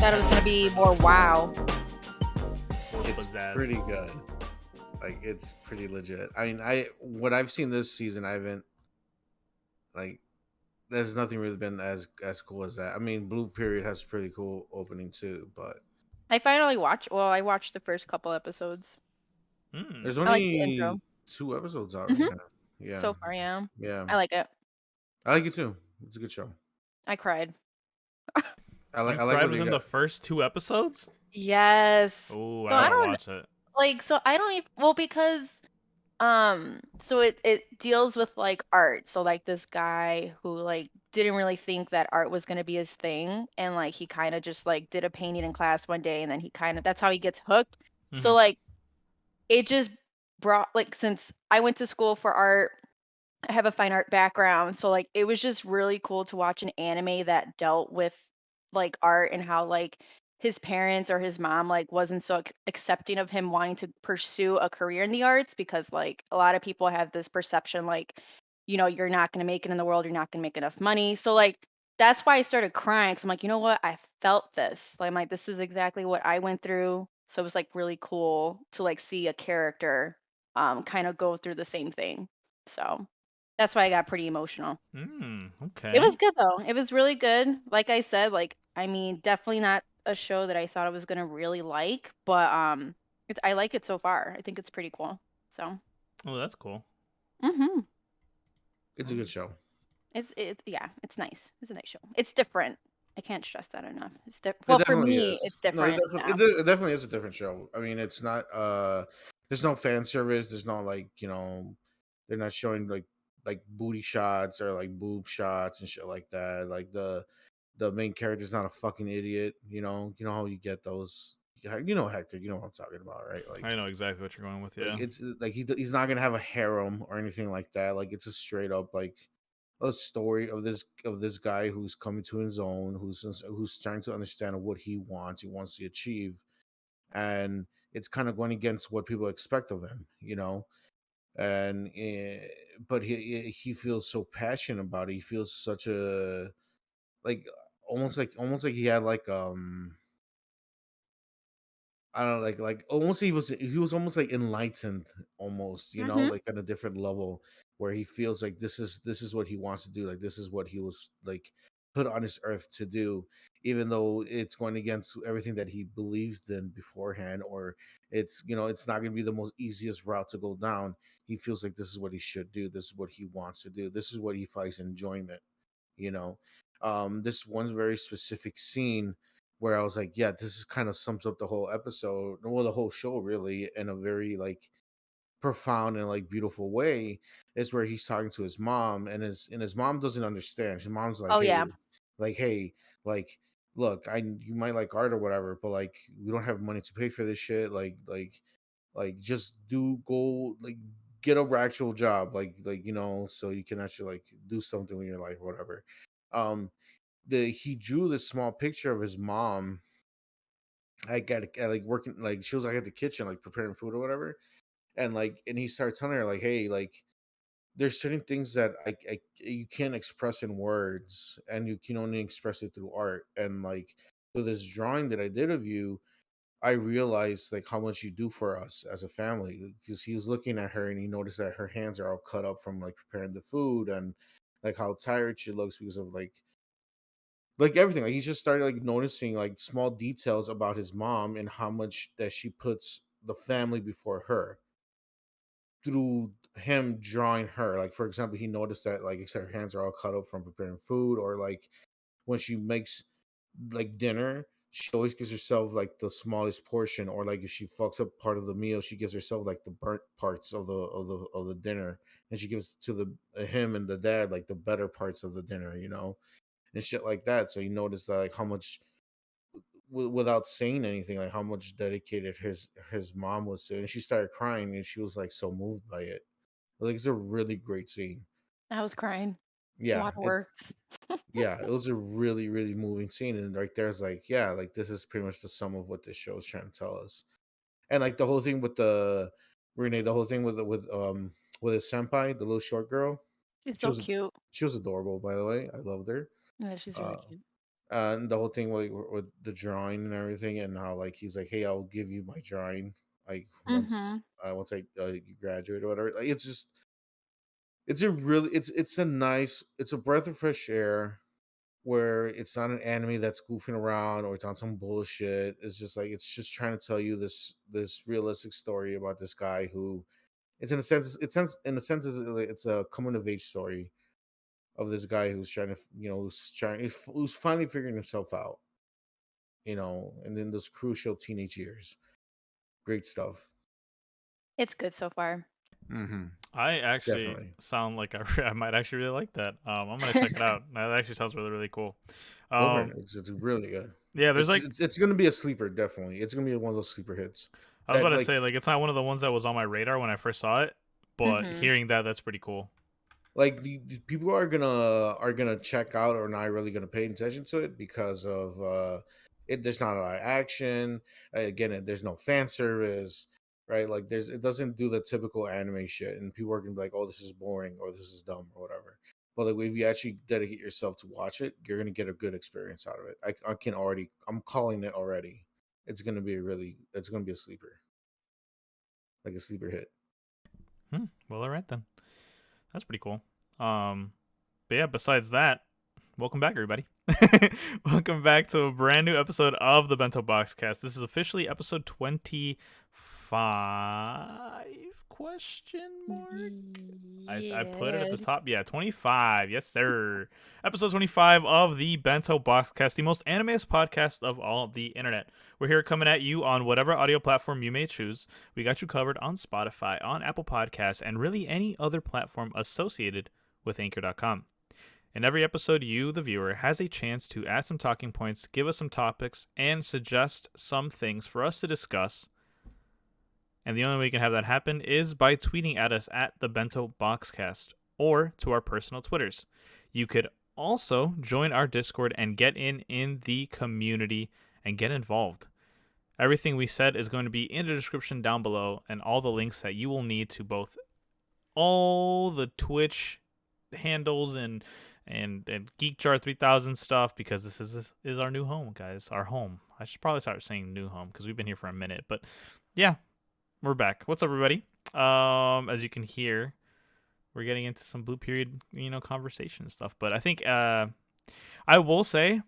thought it was gonna be more wow. It's pretty good. Like, it's pretty legit. I mean, what I've seen this season, I haven't like. There's nothing really been as cool as that. I mean, Blue Period has a pretty cool opening too, but I finally watched. Well, I watched the first couple episodes. there's I like the only intro. 2 episodes out right hmm now. Yeah, So far, yeah. yeah, I like it. I like it too. It's a good show. I cried. I like cried what within you the got. first 2 episodes. Yes. Oh, So I I gotta don't watch it. like. So I don't even. Well, because so it deals with like art. So like this guy who like didn't really think that art was gonna be his thing, and like he kind of just like did a painting in class one day, and then he kind of that's how he gets hooked. So like it just brought like since I went to school for art, I have a fine art background, so like it was just really cool to watch an anime that dealt with like art and how like his parents or his mom like wasn't so accepting of him wanting to pursue a career in the arts because like a lot of people have this perception like you're not going to make it in the world, you're not going to make enough money. So like that's why I started crying cuz I'm like, "You know what? I felt this." Like I'm like this is exactly what I went through. So it was like really cool to like see a character kind of go through the same thing. So that's why I got pretty emotional. Okay. It was good though. It was really good. Like I said, like I mean, definitely not a show that I thought I was gonna really like, but I like it so far. I think it's pretty cool. So, Oh, that's cool. mhm. It's a good show. Yeah, it's nice. It's a nice show. It's different. I can't stress that enough. It's different. It Well, for definitely me, is. it's No, different. it definitely is a different show. I mean, it's not. There's no fan service. There's no like they're not showing like booty shots or like boob shots and shit like that. Like the main character's not a fucking idiot. You know how you get those. You know Hector. You know what I'm talking about, right? Like I know exactly what you're going with. Yeah. it's like he's not gonna have a harem or anything like that. Like it's a straight up like a story of this guy who's coming to his own, who's trying to understand what he wants to achieve, and it's kind of going against what people expect of him. And but he feels so passionate about it. He feels such a like almost like he had like I don't know, like almost he was almost like enlightened almost, Mhm. like at a different level where he feels like this is what he wants to do, like this is what he was like put on this earth to do, even though it's going against everything that he believed in beforehand, or it's not going to be the most easiest route to go down. He feels like this is what he should do, this is what he wants to do, this is what he finds enjoyment, you know this one very specific scene where I was like, yeah, this is kind of sums up the whole episode, well, the whole show really, in a very like profound and like beautiful way. Is where he's talking to his mom, and his mom doesn't understand. His mom's like, Oh yeah. hey, like, look, you might like art or whatever, but like we don't have money to pay for this shit. Like just go like get a actual job, like so you can actually like do something with your life or whatever. Um, he drew this small picture of his mom like working, like she was like at the kitchen like preparing food or whatever, and he started telling her like, hey, like there's certain things that you can't express in words, and you can only express it through art. And like with this drawing that I did of you, I realized like how much you do for us as a family, because he was looking at her and he noticed that her hands are all cut up from like preparing the food, and like how tired she looks because of like everything. Like he just started like noticing like small details about his mom and how much that she puts the family before her through him drawing her. Like for example, he noticed that like I said, her hands are all cut up from preparing food, or like when she makes like dinner, she always gives herself like the smallest portion, or like if she fucks up part of the meal, she gives herself like the burnt parts of the dinner, and she gives to the him and the dad like the better parts of the dinner, and shit like that. So you notice that like how much without saying anything, like how much dedicated his mom was to it. And she started crying, and she was like so moved by it. Like it's a really great scene. I was crying. Yeah, Waterworks. it was a really really moving scene, and like there's like, yeah, like this is pretty much the sum of what this show is trying to tell us. And like the whole thing with the Renee, the whole thing with his senpai, the little short girl, She's she so was cute. she was adorable, by the way. I loved her. Yeah, she's really uh cute. And the whole thing with the drawing and everything, and how like he's like, "Hey, I'll give you my drawing like Mm-hmm. once I graduate or whatever." Like it's just it's a really it's a nice it's a breath of fresh air where it's not an anime that's goofing around or it's on some bullshit. It's just like it's just trying to tell you this realistic story about this guy who it's in a sense it's a coming of age story of this guy who's trying to who's finally figuring himself out, and then those crucial teenage years. Great stuff. It's good so far. Mm-hmm. I actually Definitely. sound like I might actually really like that. I'm gonna check it out. That actually sounds really really cool. Go for it. It's really good. Yeah, there's like It's gonna be a sleeper, definitely. It's gonna be one of those sleeper hits. I was That about to like say like it's not one of the ones that was on my radar when I first saw it, but Mm-hmm. hearing that's pretty cool. like the people are gonna check out or not really gonna pay attention to it because of there's not a lot of action. Again, there's no fan service, right? Like it doesn't do the typical anime shit, and people are gonna be like, "Oh, this is boring" or "This is dumb" or whatever. But like if you actually dedicate yourself to watch it, you're gonna get a good experience out of it. I'm calling it already. It's gonna be a sleeper, like a sleeper hit. Well, all right then. That's pretty cool. But yeah, besides that, welcome back, everybody. Welcome back to a brand new episode of the Bento Boxcast. This is officially episode 25? Question mark. I put it at the top. Yeah, 25. Yes, sir. Episode 25 of the Bento Boxcast, the most animeous podcast of all the internet. We're here coming at you on whatever audio platform you may choose. We got you covered on Spotify, on Apple Podcasts, and really any other platform associated with Anchor.com. In every episode, you, the viewer, has a chance to add some talking points, give us some topics, and suggest some things for us to discuss. And the only way we can have that happen is by tweeting at us at the Bento Boxcast or to our personal Twitters. You could also join our Discord and get in the community and get involved. Everything we said is going to be in the description down below, and all the links that you will need to both all the Twitch handles and GeekJar 3000 stuff, because this is our new home, guys. Our home. I should probably start saying new home because we've been here for a minute, but yeah, we're back. What's up, everybody? As you can hear, we're getting into some Blue Period, conversation and stuff. But I think I will say,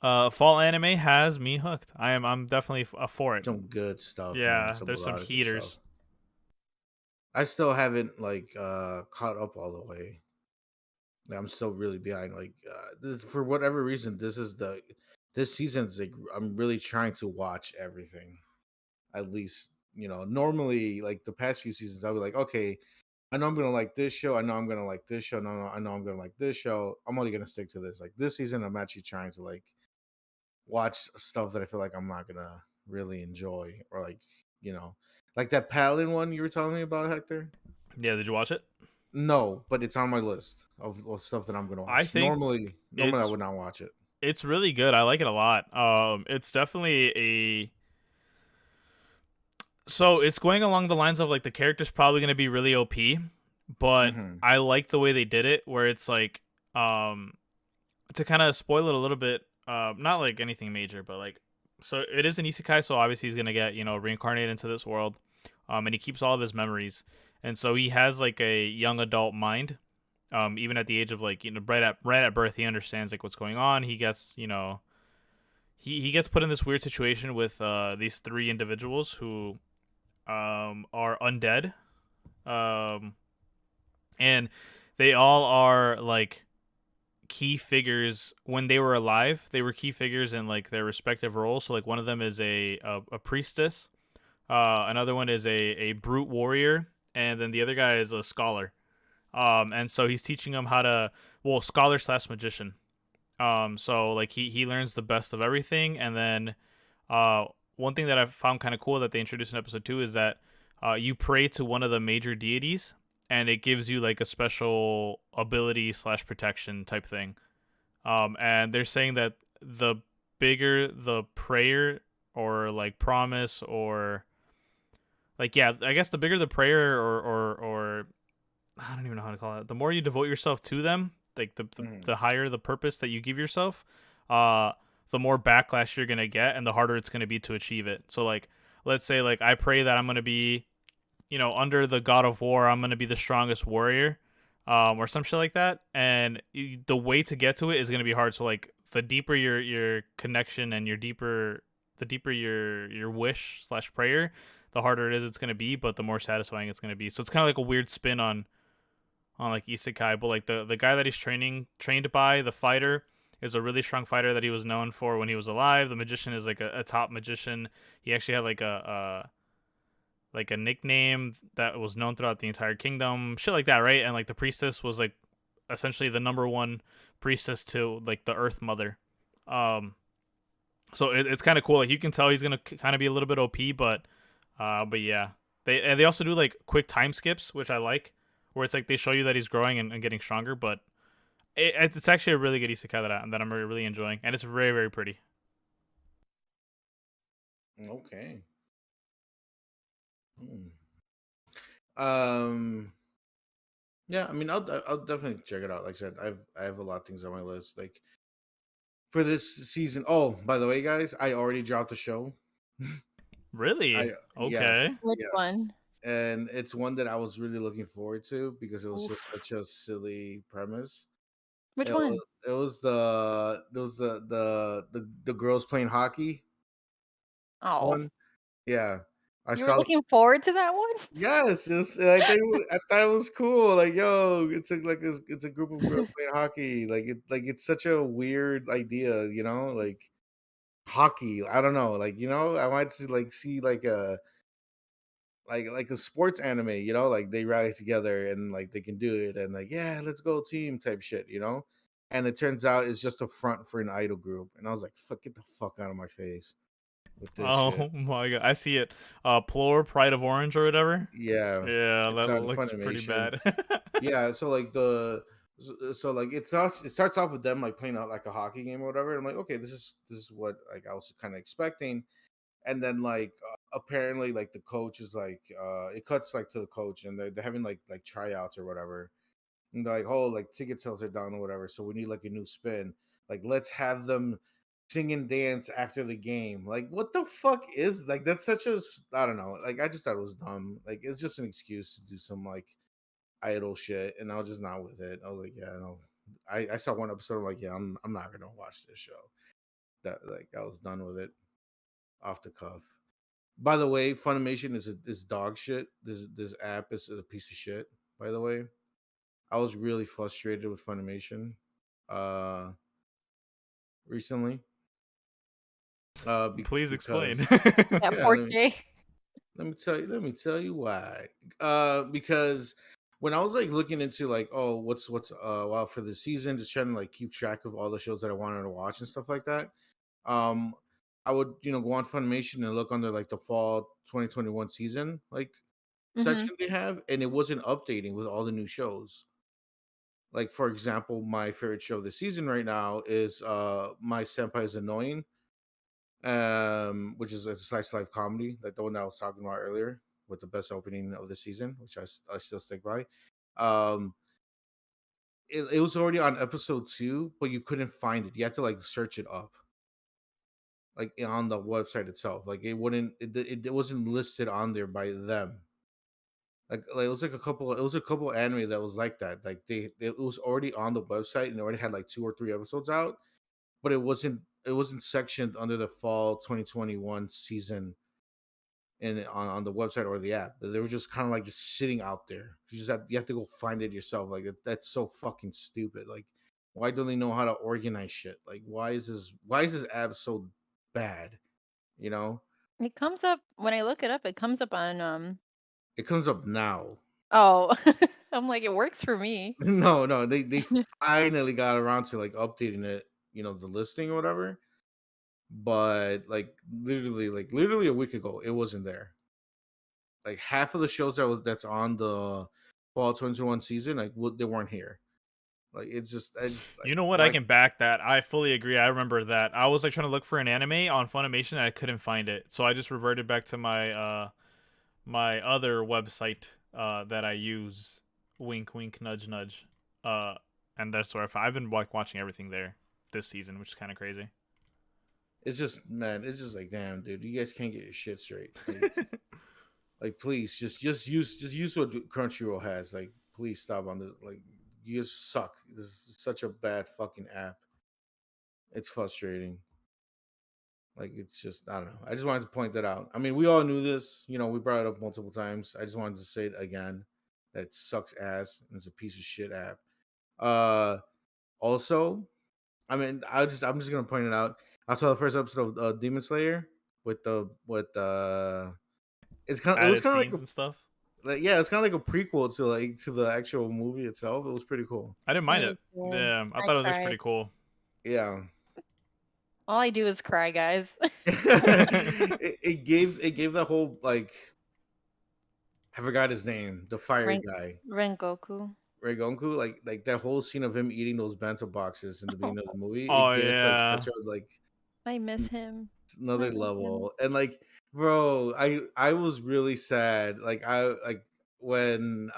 fall anime has me hooked. I'm definitely for it. Some good stuff. Yeah, Man. there's some heaters. I still haven't caught up all the way. I'm still really behind. For whatever reason, this season's like I'm really trying to watch everything. At least normally like the past few seasons, I'll be like, okay, I know I'm gonna like this show. I know I'm gonna like this show. No, I know I'm gonna like this show. I'm only gonna stick to this. Like this season, I'm actually trying to watch stuff that I feel like I'm not gonna really enjoy, or like that Paladin one you were telling me about, Hector. Yeah, did you watch it? No, but it's on my list of stuff that I'm gonna watch. I think normally I would not watch it. It's really good. I like it a lot. It's definitely so it's going along the lines of like the character's probably gonna be really OP, but I like the way they did it, where it's like to kind of spoil it a little bit, not like anything major, but like, so it is an isekai, so obviously he's gonna get reincarnated into this world, and he keeps all of his memories, and so he has like a young adult mind, even at the age of like right at birth, he understands like what's going on. He gets he gets put in this weird situation with these three individuals who are undead, and they all are like key figures. When they were alive, they were key figures in like their respective roles. So like one of them is a priestess, another one is a brute warrior, and then the other guy is a scholar. And so he's teaching them how to, scholar / magician. So like he learns the best of everything, and then one thing that I found kind of cool that they introduced in episode 2 is that you pray to one of the major deities, and it gives you like a special ability / protection type thing. And they're saying that the bigger the prayer or like promise, or like, yeah, I guess the bigger the prayer or I don't even know how to call it, the more you devote yourself to them, like the higher the purpose that you give yourself, the more backlash you're gonna get, and the harder it's gonna be to achieve it. So like, let's say like I pray that I'm gonna be, under the God of War, I'm gonna be the strongest warrior, or some shit like that. And the way to get to it is gonna be hard. So like, the deeper your connection and the deeper your wish slash prayer, the harder it is it's gonna be, but the more satisfying it's gonna be. So it's kind of like a weird spin on like isekai, but like the guy that he's trained by, the fighter, is a really strong fighter that he was known for when he was alive. The magician is like a top magician. He actually had like a nickname that was known throughout the entire kingdom, shit like that, right? And like the priestess was like essentially the number one priestess to like the Earth Mother. So it's kind of cool. Like you can tell he's gonna kind of be a little bit OP, but yeah, they also do like quick time skips, which I like, where it's like they show you that he's growing and getting stronger. But it's actually a really good isekai that I'm really enjoying, and it's very, very pretty. Okay. Um. Yeah, I mean, I'll definitely check it out. Like I said, I have a lot of things on my list. Like for this season. Oh, by the way, guys, I already dropped the show. Really? Okay. Which Yes, one? and it's one that I was really looking forward to because it was just Oof. such a silly premise. Which one? It was the girls playing hockey Oh, one. Yeah, I you were saw. looking forward to that one? Yes, I thought it was cool. Like, yo, it's a group of girls playing hockey. Like it's such a weird idea, like hockey. I don't know, like I wanted to like see like a sports anime, like they rally together and like they can do it and like yeah, let's go team type shit. And it turns out it's just a front for an idol group, and I was like, fuck, get the fuck out of my face with this shit. Oh my god, I see it. Plore Pride of Orange or whatever. Yeah, Yeah, it's that on looks pretty Funimation. bad. Yeah, so like so like it starts off with them like playing out like a hockey game or whatever. I'm like, okay, this is what like I was kind of expecting. And then like apparently like the coach is like it cuts like to the coach, and they're having like tryouts or whatever. And they're like, oh, like ticket sales are down or whatever, so we need like a new spin. Like let's have them sing and dance after the game. Like what the fuck is like that's such a I don't know. Like I just thought it was dumb. Like it's just an excuse to do some like idol shit, and I was just not with it. I was like, yeah, no. I saw one episode. I'm like, yeah, I'm not gonna watch this show. That like I was done with it off the cuff. By the way, Funimation is dog shit. This app is a piece of shit. By the way, I was really frustrated with Funimation uh recently. Please explain. Because That yeah, poor Jay. let me tell you why. Because when I was like looking into like, oh, what's well for the season, just trying to like keep track of all the shows that I wanted to watch and stuff like that. Um, I would go on Funimation and look under like the fall 2021 season like Mm-hmm. section they have, and it wasn't updating with all the new shows. Like for example, my favorite show this season right now is My Senpai is Annoying, which is a slice of life comedy, like the one that I was talking about earlier, with the best opening of the season, which I still stick by. Um, it was already on episode 2, but you couldn't find it. You had to like search it up, like on the website itself. Like it wouldn't, it wasn't listed on there by them. Like it was a couple anime that was like that. Like it was already on the website and it already had like 2 or 3 episodes out, but it wasn't sectioned under the fall 2021 season on the website or the app. They were just kind of like just sitting out there. You have to go find it yourself. Like that's so fucking stupid. Like why don't they know how to organize shit? Like why is this app so bad? You know? It comes up when I look it up. It comes up on It comes up now. Oh, I'm like it works for me. No, they finally got around to like updating it, the listing or whatever. But like literally a week ago, it wasn't there. Like half of the shows that's on the fall 2021 season, like they weren't here. Like I just You like know what? I why. can back that. I fully agree. I remember that. I was like trying to look for an anime on Funimation and I couldn't find it. So I just reverted back to my other website that I use. Wink wink nudge nudge. Uh and that's where I've been like watching everything there. this season, which is kind of crazy. It's just like, damn, dude, you guys can't get your shit straight. Like please, just use what Crunchyroll has. Like, please stop on this. Like, you just suck. This is such a bad fucking app. It's frustrating. Like, it's just, I don't know. I just wanted to point that out. I mean, we all knew this. We brought it up multiple times. I just wanted to say it again. That it sucks ass and it's a piece of shit app. Also, I mean, I'm just gonna point it out. I saw the first episode of Demon Slayer with it's kind of it was Added kind of scenes and stuff. it's kind of like a prequel to the actual movie itself. It was pretty cool. I didn't mind It it. was good. Yeah, I I thought it was just cried. pretty cool. Yeah. All I do is cry, guys. it gave the whole, like, I forgot his name, the fire guy, Rengoku. Reigonku, like that whole scene of him eating those bento boxes in the beginning of the movie. Oh, It gives like yeah. such a, like, I miss him. another I miss level. And like, bro, I was really sad. Like, when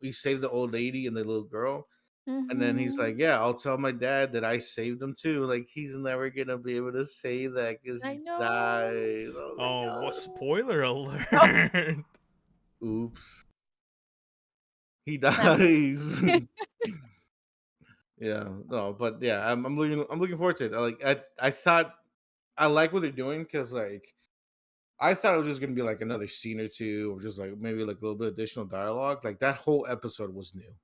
we saved the old lady and the little girl. And then he's like, "Yeah, I'll tell my dad that I saved him too." Like, he's never gonna be able to say that because I he know. died. I was like, Oh, what "Oh." spoiler alert. Oops. He That dies. Yeah, no, but yeah, I'm looking forward to it. I thought I like what they're doing because, like, I thought it was just gonna be like another scene or two, or just like maybe like a little bit of additional dialogue. Like, that whole episode was new.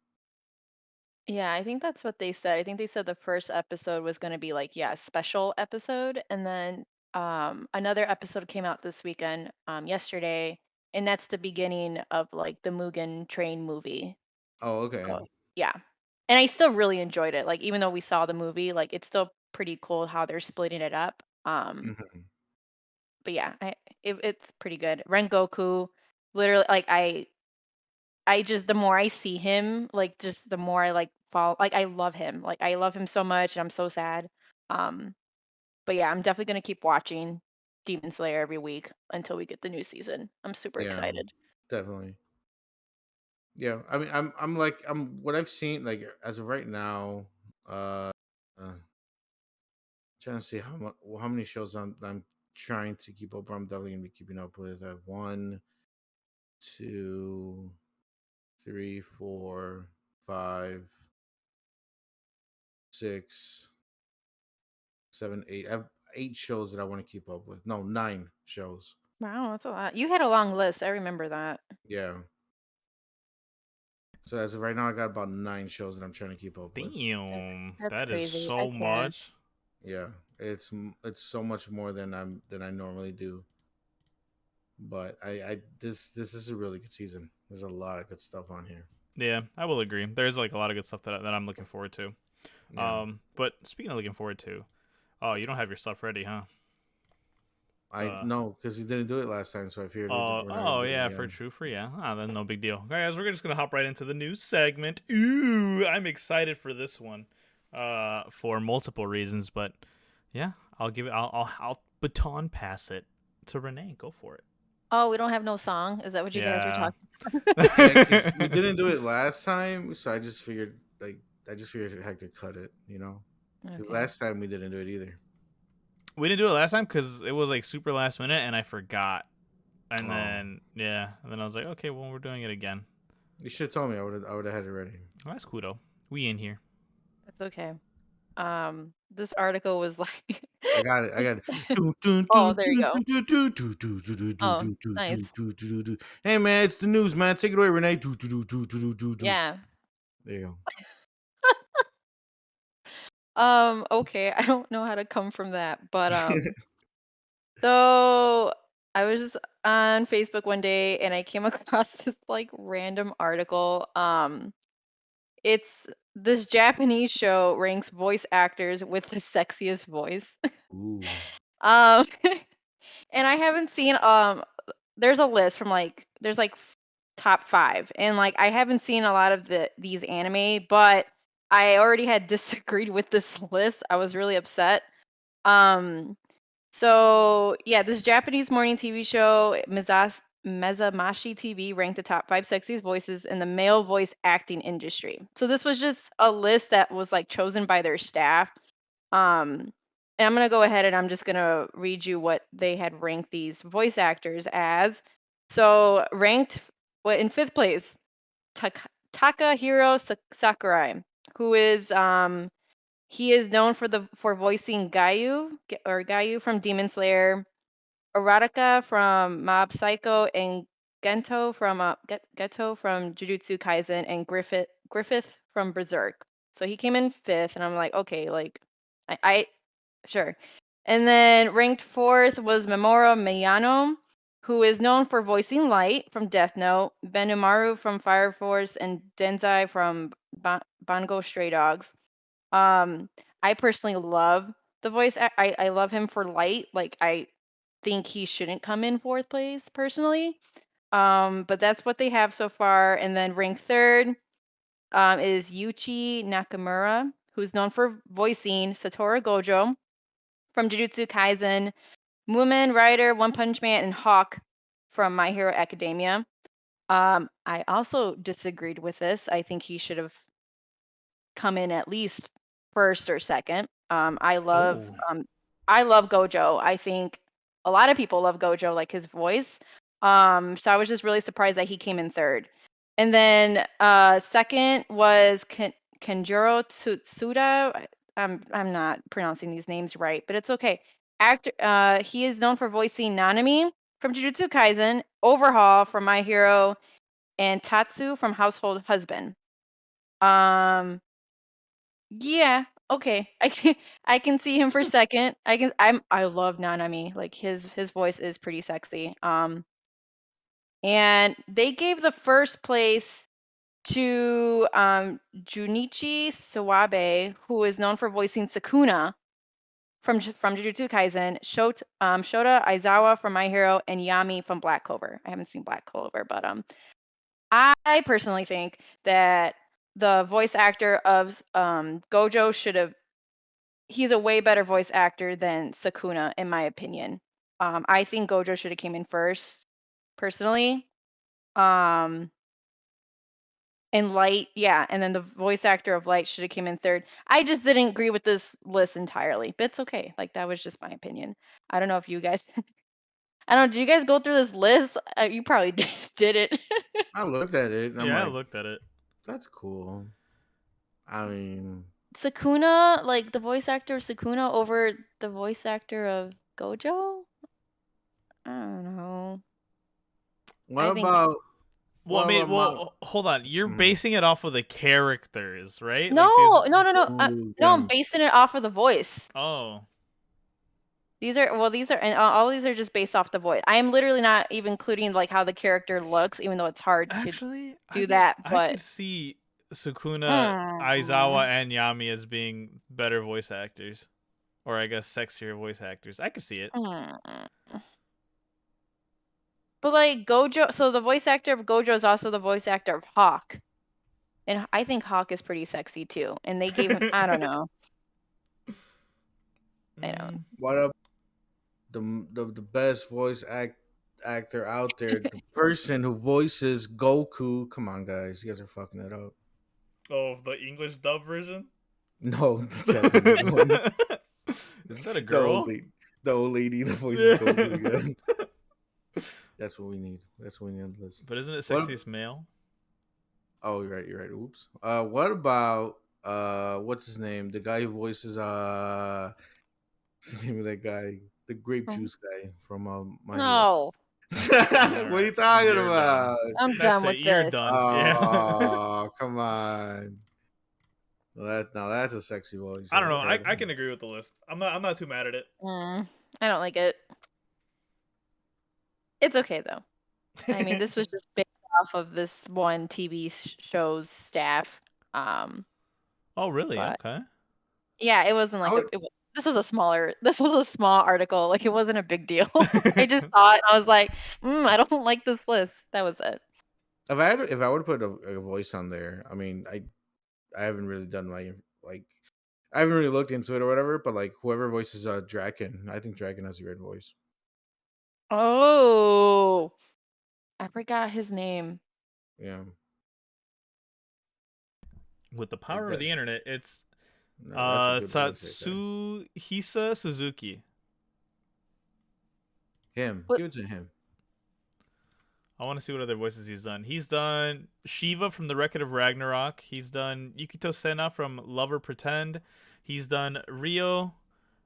Yeah, I think that's what they said. I think they said the first episode was going to be like, yeah, a special episode, and then another episode came out this weekend, yesterday, and that's the beginning of like the Mugen Train movie. Oh, okay. So, yeah. And I still really enjoyed it. Like, even though we saw the movie, like, it's still pretty cool how they're splitting it up. Mhm. But yeah, it's pretty good. Rengoku, literally, like, I just, the more I see him, like, just the more I like fall, like, I love him. Like, I love him so much, and I'm so sad. Um, but yeah, I'm definitely gonna keep watching Demon Slayer every week until we get the new season. I'm super Yeah, excited. definitely. Yeah, I mean, I'm what I've seen, like, as of right now. Uh, trying to see how many shows I'm trying to keep up. I'm definitely gonna be keeping up with. I have 1, 2, 3, 4, 5, 6, 7, 8. I have 8 shows that I want to keep up with. No, 9 shows. Wow, that's a lot. You had a long list. I remember that. Yeah. So as of right now, I got about 9 shows that I'm trying to keep up with. Damn, That's that is crazy. I so can't. much. Yeah, it's so much more than I normally do. But this is a really good season. There's a lot of good stuff on here. Yeah, I will agree. There's like a lot of good stuff that I'm looking forward to. Yeah. But speaking of looking forward to, oh, you don't have your stuff ready, huh? I know, because you didn't do it last time, so I figured we're not Oh gonna do yeah, it again. for yeah. Then no big deal, guys. We're just gonna hop right into the news segment. Ooh, I'm excited for this one, for multiple reasons. But yeah, I'll baton pass it to Renee. Go for it. Oh, we don't have no song. Is that what you guys were Yeah. talking? Yeah, 'cause we didn't do it last time, so I just figured Hector cut it, because Okay. last time we didn't do it either. We didn't do it last time because it was like super last minute and I forgot. And Oh. then and then I was like, okay, well we're doing it again. You should have told me. I would have had it ready. Well, that's cool though. We in here. That's okay. This article was like, I got it. oh, there you go. Oh, nice. Hey man, it's the news, man. Take it away, Renee. Yeah. There you go. Okay. I don't know how to come from that, but so I was just on Facebook one day and I came across this like random article. It's this Japanese show ranks voice actors with the sexiest voice. Ooh. Um, and I haven't seen there's a list from like there's like top 5, and like I haven't seen a lot of these anime, but I already had disagreed with this list. I was really upset. Um, so yeah, this Japanese morning TV show, Mezamashi TV, ranked the top 5 sexiest voices in the male voice acting industry. So this was just a list that was like chosen by their staff. And I'm gonna go ahead and I'm just gonna read you what they had ranked these voice actors as. So ranked in 5th place, Takahiro Sakurai, who is he is known for voicing Gayu from Demon Slayer, Erotica from Mob Psycho, and Geto from Jujutsu Kaisen, and Griffith from Berserk. So he came in 5th, and I'm like, okay, like I sure. And then ranked 4th was Memora Miyano, who is known for voicing Light from Death Note, Benimaru from Fire Force, and Denzai from Bango Stray Dogs. I personally love the voice. I love him for Light. Like I think he shouldn't come in 4th place personally. But that's what they have so far. And then ranked 3rd is Yuichi Nakamura, who's known for voicing Satoru Gojo from Jujutsu Kaisen, Moomin Rider, One Punch Man, and Hawk from My Hero Academia. I also disagreed with this. I think he should have come in at least 1st or 2nd. I love Oh. I love Gojo. I think a lot of people love Gojo, like his voice. So I was just really surprised that he came in 3rd. And then 2nd was Kenjiro Tsuda. I'm not pronouncing these names right, but it's okay. Actor, he is known for voicing Nanami from Jujutsu Kaisen, Overhaul from My Hero, and Tatsu from Household Husband. Yeah, okay. I can see him for 2nd. I love Nanami. Like his voice is pretty sexy. And they gave the 1st place to Junichi Sawabe, who is known for voicing Sukuna from Jujutsu Kaisen, Shota Aizawa from My Hero, and Yami from Black Clover. I haven't seen Black Clover, but I personally think that the voice actor of Gojo should have. He's a way better voice actor than Sukuna, in my opinion. I think Gojo should have came in 1st, personally. Um, and Light, yeah, and then the voice actor of Light should have came in 3rd. I just didn't agree with this list entirely, but it's okay. Like that was just my opinion. I don't know if you guys. I don't know. Did you guys go through this list? You probably did it. I looked at it and I'm Yeah, I like, looked at it. that's cool. I mean, Sukuna, like the voice actor of Sukuna over the voice actor of Gojo? I don't know. what I think about Well, I what mean, about my hold on. You're mm, basing it off of the characters, right? no, Like these. no. ooh, No, I'm damn. basing it off of the voice. Oh. These are, and all these are just based off the voice. I am literally not even including like how the character looks, even though it's hard to Actually, do that. I But could see Sukuna, mm, Aizawa, and Yami as being better voice actors, or I guess sexier voice actors. I could see it. mm. But like Gojo, so the voice actor of Gojo is also the voice actor of Hawk, and I think Hawk is pretty sexy too. And they gave him, I don't know, I don't. What up the best actor out there, the person who voices Goku. Come on, guys, you guys are fucking it up. Oh, the English dub version. No, the Japanese one. Isn't that a The old girl? lady, the old lady that voices Goku again. That's what we need. That's what we need on the list. But isn't it What? sexiest male? Oh, you're right. You're right. Oops. What about what's his name? The guy who voices what's the name of that guy? The grape Mhm. juice guy from My Hero. No, What are you Alright, talking you're done. about? I'm That's done it. with You're this. done. Yeah. Oh, come on. Well, now that's a sexy voice. I don't know. Okay. I can agree with the list. I'm not too mad at it. I don't like it. It's okay though. I mean, this was just based off of this one TV show's staff. Um, Oh, really? but Okay. yeah, it wasn't I like would, this was a small article. Like it wasn't a big deal. I just saw it and I was like, I don't like this list. That was it. if I would put a voice on there, I mean, I haven't really done my like I haven't really looked into it or whatever, but like whoever voices Draken, I think Draken has a great voice. Oh, I forgot his name. Yeah. With the Like power of that. the internet, it's No, that's a good voice right Tatsuhisa Suzuki. there. Him. What? Give it to him. I want to see what other voices he's done. He's done Shiva from The Record of Ragnarok. He's done Yukito Sena from Lover Pretend. He's done Ryo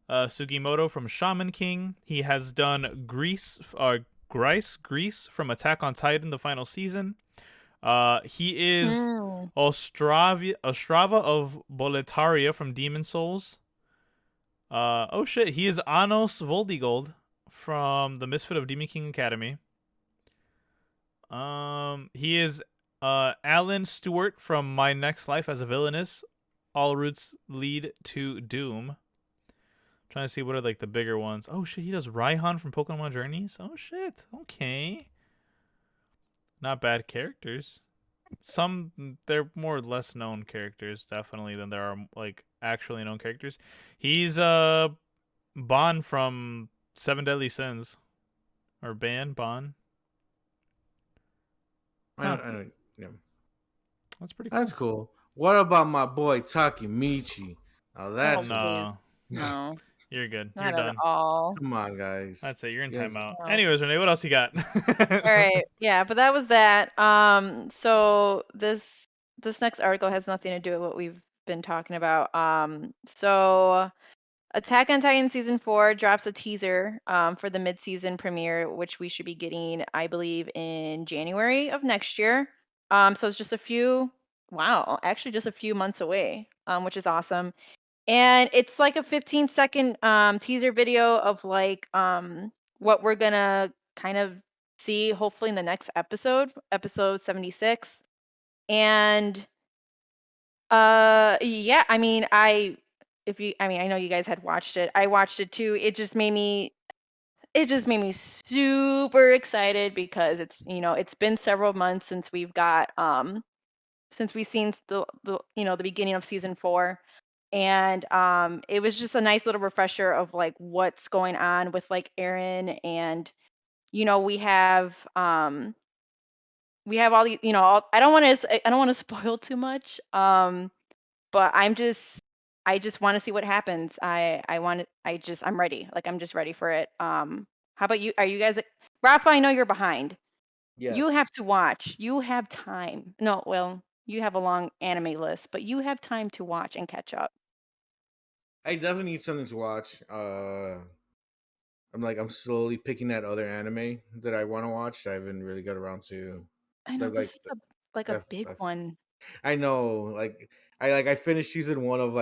Sugimoto from Shaman King. He has done Grease from Attack on Titan, the final season. He is Ostrava of Boletaria from Demon Souls. Oh shit, he is Anos Voldigold from The Misfit of Demon King Academy. He is Alan Stewart from My Next Life as a Villainess. All routes lead to Doom. Trying to see what are like the bigger ones. Oh shit, he does Raihan from Pokemon Journeys. Oh shit, okay. Not bad characters. Some they're more or less known characters definitely than there are like actually known characters. He's Bon from Seven Deadly Sins, or Bon. I know. Yeah. That's pretty cool. That's cool. What about my boy Takemichi? Now that's No, You're good. not You're at done. all. Come on, guys. That's it. You're in Yes. timeout. No. Anyways, Renee, what else you got? All right, yeah, but that was that. So this next article has nothing to do with what we've been talking about. So Attack on Titan season 4 drops a teaser for the mid-season premiere, which we should be getting, I believe, in January of next year. So it's just a few months away, which is awesome. And it's like a 15-second teaser video of like what we're gonna kind of see hopefully in the next episode 76. And yeah, I mean, I know you guys had watched it. I watched it too. It just made me super excited because it's been several months since we've got since we've seen the beginning of season 4. And it was just a nice little refresher of like what's going on with like Aaron. And we have all the I don't want to spoil too much, but I just want to see what happens. I'm ready. Like, I'm just ready for it. How about you? Are you guys, Rafa? I know you're behind. Yes. You have to watch. You have time. No, well, you have a long anime list, but you have time to watch and catch up. I definitely need something to watch. I'm slowly picking that other anime that I want to watch. I haven't really got around to. I know Like, this is a big I've- one. I know. I finished season 1 of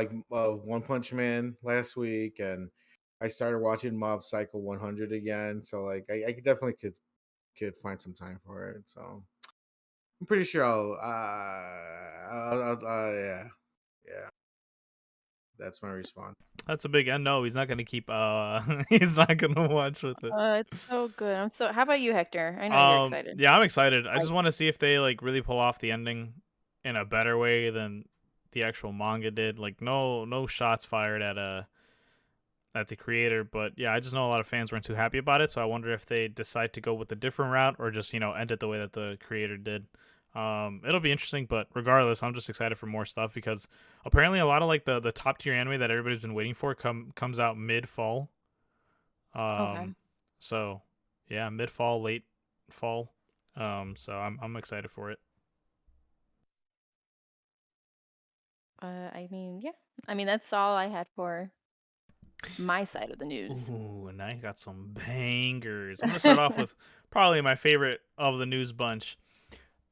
One Punch Man last week, and I started watching Mob Psycho 100 again. So I definitely could find some time for it. So I'm pretty sure yeah. That's my response. That's a big no. He's not gonna keep. He's not gonna watch with it. It's so good. How about you, Hector? I know you're excited. Yeah, I'm excited. I just want to see if they like really pull off the ending in a better way than the actual manga did. Like, no shots fired at the creator, but yeah, I just know a lot of fans weren't too happy about it. So I wonder if they decide to go with a different route or just end it the way that the creator did. It'll be interesting, but regardless, I'm just excited for more stuff because apparently a lot of like the top tier anime that everybody's been waiting for comes out mid fall. Okay. So yeah, mid fall, late fall. So I'm excited for it. I mean, yeah. I mean, that's all I had for my side of the news. Ooh, and now you got some bangers. I'm gonna start off with probably my favorite of the news bunch.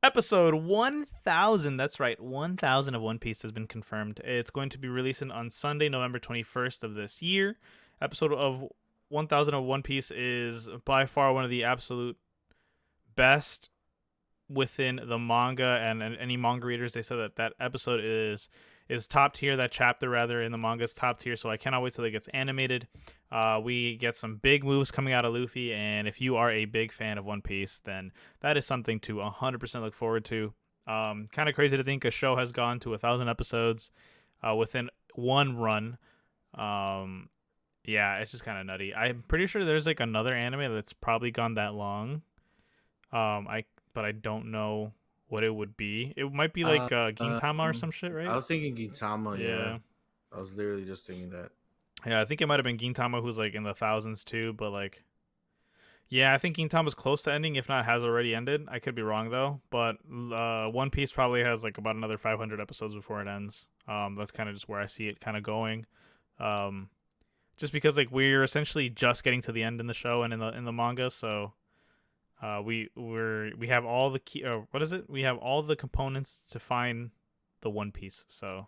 Episode 1000, that's right, 1000 of One Piece has been confirmed. It's going to be releasing on Sunday, November 21st of this year. Episode of 1000 of One Piece is by far one of the absolute best within the manga, and any manga readers, they said that episode is top tier. That chapter rather in the manga is top tier, so I cannot wait till it gets animated. We get some big moves coming out of Luffy, and if you are a big fan of One Piece, then that is something to 100% look forward to. Kind of crazy to think a show has gone to 1,000 episodes within one run. Yeah, it's just kind of nutty. I'm pretty sure there's like another anime that's probably gone that long. But I don't know what it would be. It might be like Gintama or some shit, right? I was thinking Gintama. Yeah. I was literally just thinking that. Yeah, I think it might have been Gintama who's like in the thousands too, but like, yeah, I think Gintama's close to ending, if not has already ended. I could be wrong though, but One Piece probably has like about another 500 episodes before it ends. That's kind of just where I see it kind of going. Um, just because like we're essentially just getting to the end in the show and in the manga, so we have all the key. What is it? We have all the components to find the One Piece. So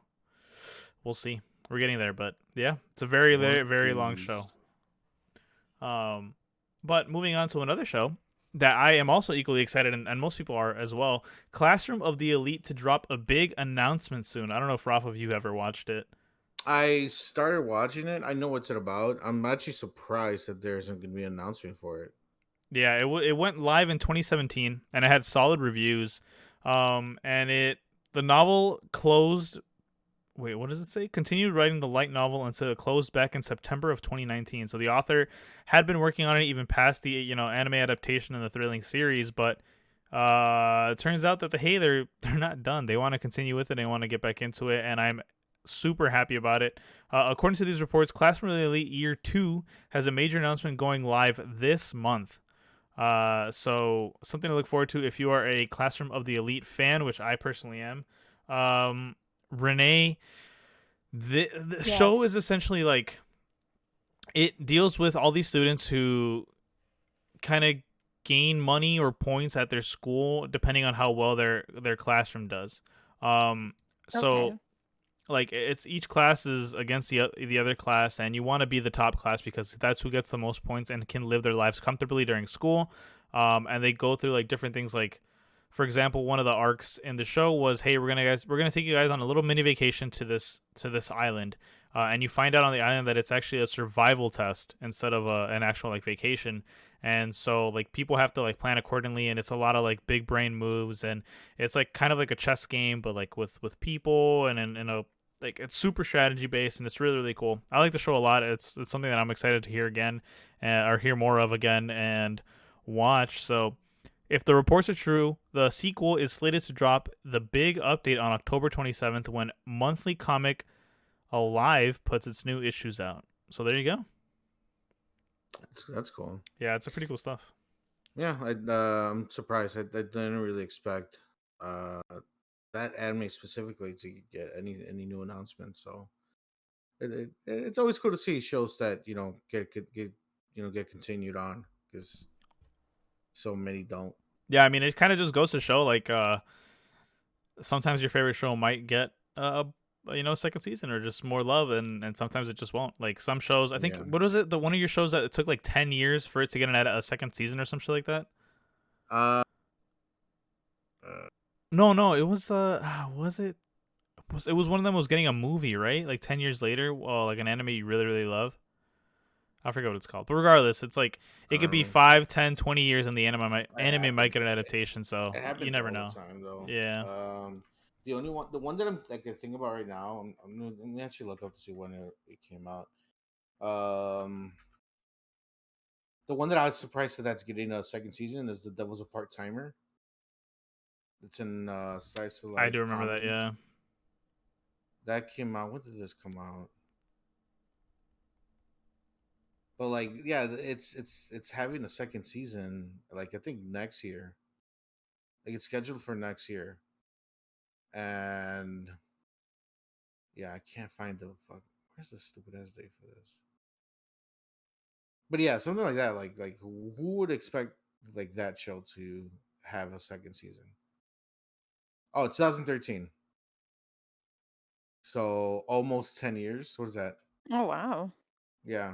we'll see. We're getting there, but yeah, it's a very very very long show. But moving on to another show that I am also equally excited, and most people are as well. Classroom of the Elite to drop a big announcement soon. I don't know if Rafa, if you ever watched it. I started watching it. I know what's it about. I'm actually surprised that there isn't going to be an announcement for it. Yeah, it went live in 2017, and it had solid reviews. And the novel closed. Wait, what does it say? Continued writing the light novel until it closed back in September of 2019. So the author had been working on it even past the anime adaptation and the thrilling series, but it turns out that they're not done. They want to continue with it. They want to get back into it, and I'm super happy about it. According to these reports, Classroom of the Elite Year 2 has a major announcement going live this month. So something to look forward to if you are a Classroom of the Elite fan, which I personally am. Renee, the show is essentially like, it deals with all these students who kind of gain money or points at their school depending on how well their classroom does. So like it's each class is against the other class, and you want to be the top class because that's who gets the most points and can live their lives comfortably during school. And they go through like different things. Like, for example, one of the arcs in the show was, hey, we're gonna take you guys on a little mini vacation to this island, and you find out on the island that it's actually a survival test instead of an actual like vacation. And so like people have to like plan accordingly, and it's a lot of like big brain moves, and it's like kind of like a chess game, but like with people and in a like it's super strategy based, and it's really really cool. I like the show a lot. It's something that I'm excited to hear again, or hear more of again and watch. So if the reports are true, the sequel is slated to drop the big update on October 27th when Monthly Comic Alive puts its new issues out. So there you go. That's cool. Yeah, it's a pretty cool stuff. Yeah, I'm surprised. I didn't really expect that anime specifically to get any new announcements. So it's always cool to see shows that get continued on, because so many don't. Yeah, I mean, it kind of just goes to show like sometimes your favorite show might get second season or just more love, and sometimes it just won't. Like some shows, I think, what was it, the one of your shows that it took like 10 years for it to get a second season or some shit like that? No, it was was it was one of them was getting a movie, right? Like 10 years later, like an anime you really really love. I forget what it's called, but regardless, it's like it could be 5, 10, 20 years, and the anime might get an adaptation. So you never know. All the time, though. Yeah. The one that I can think about right now, I'm gonna actually look up to see when it came out. The one that I was surprised that's getting a second season is The Devil's a Part Timer. It's in Slice of Life. I do remember that. Yeah. That came out. When did this come out? But like, yeah, it's having a second season. Like I think next year. Like it's scheduled for next year. And yeah, I can't find the fuck. Where's the stupid ass date for this? But yeah, something like that. Like who would expect like that show to have a second season? Oh, 2013. So almost 10 years. What is that? Oh wow. Yeah.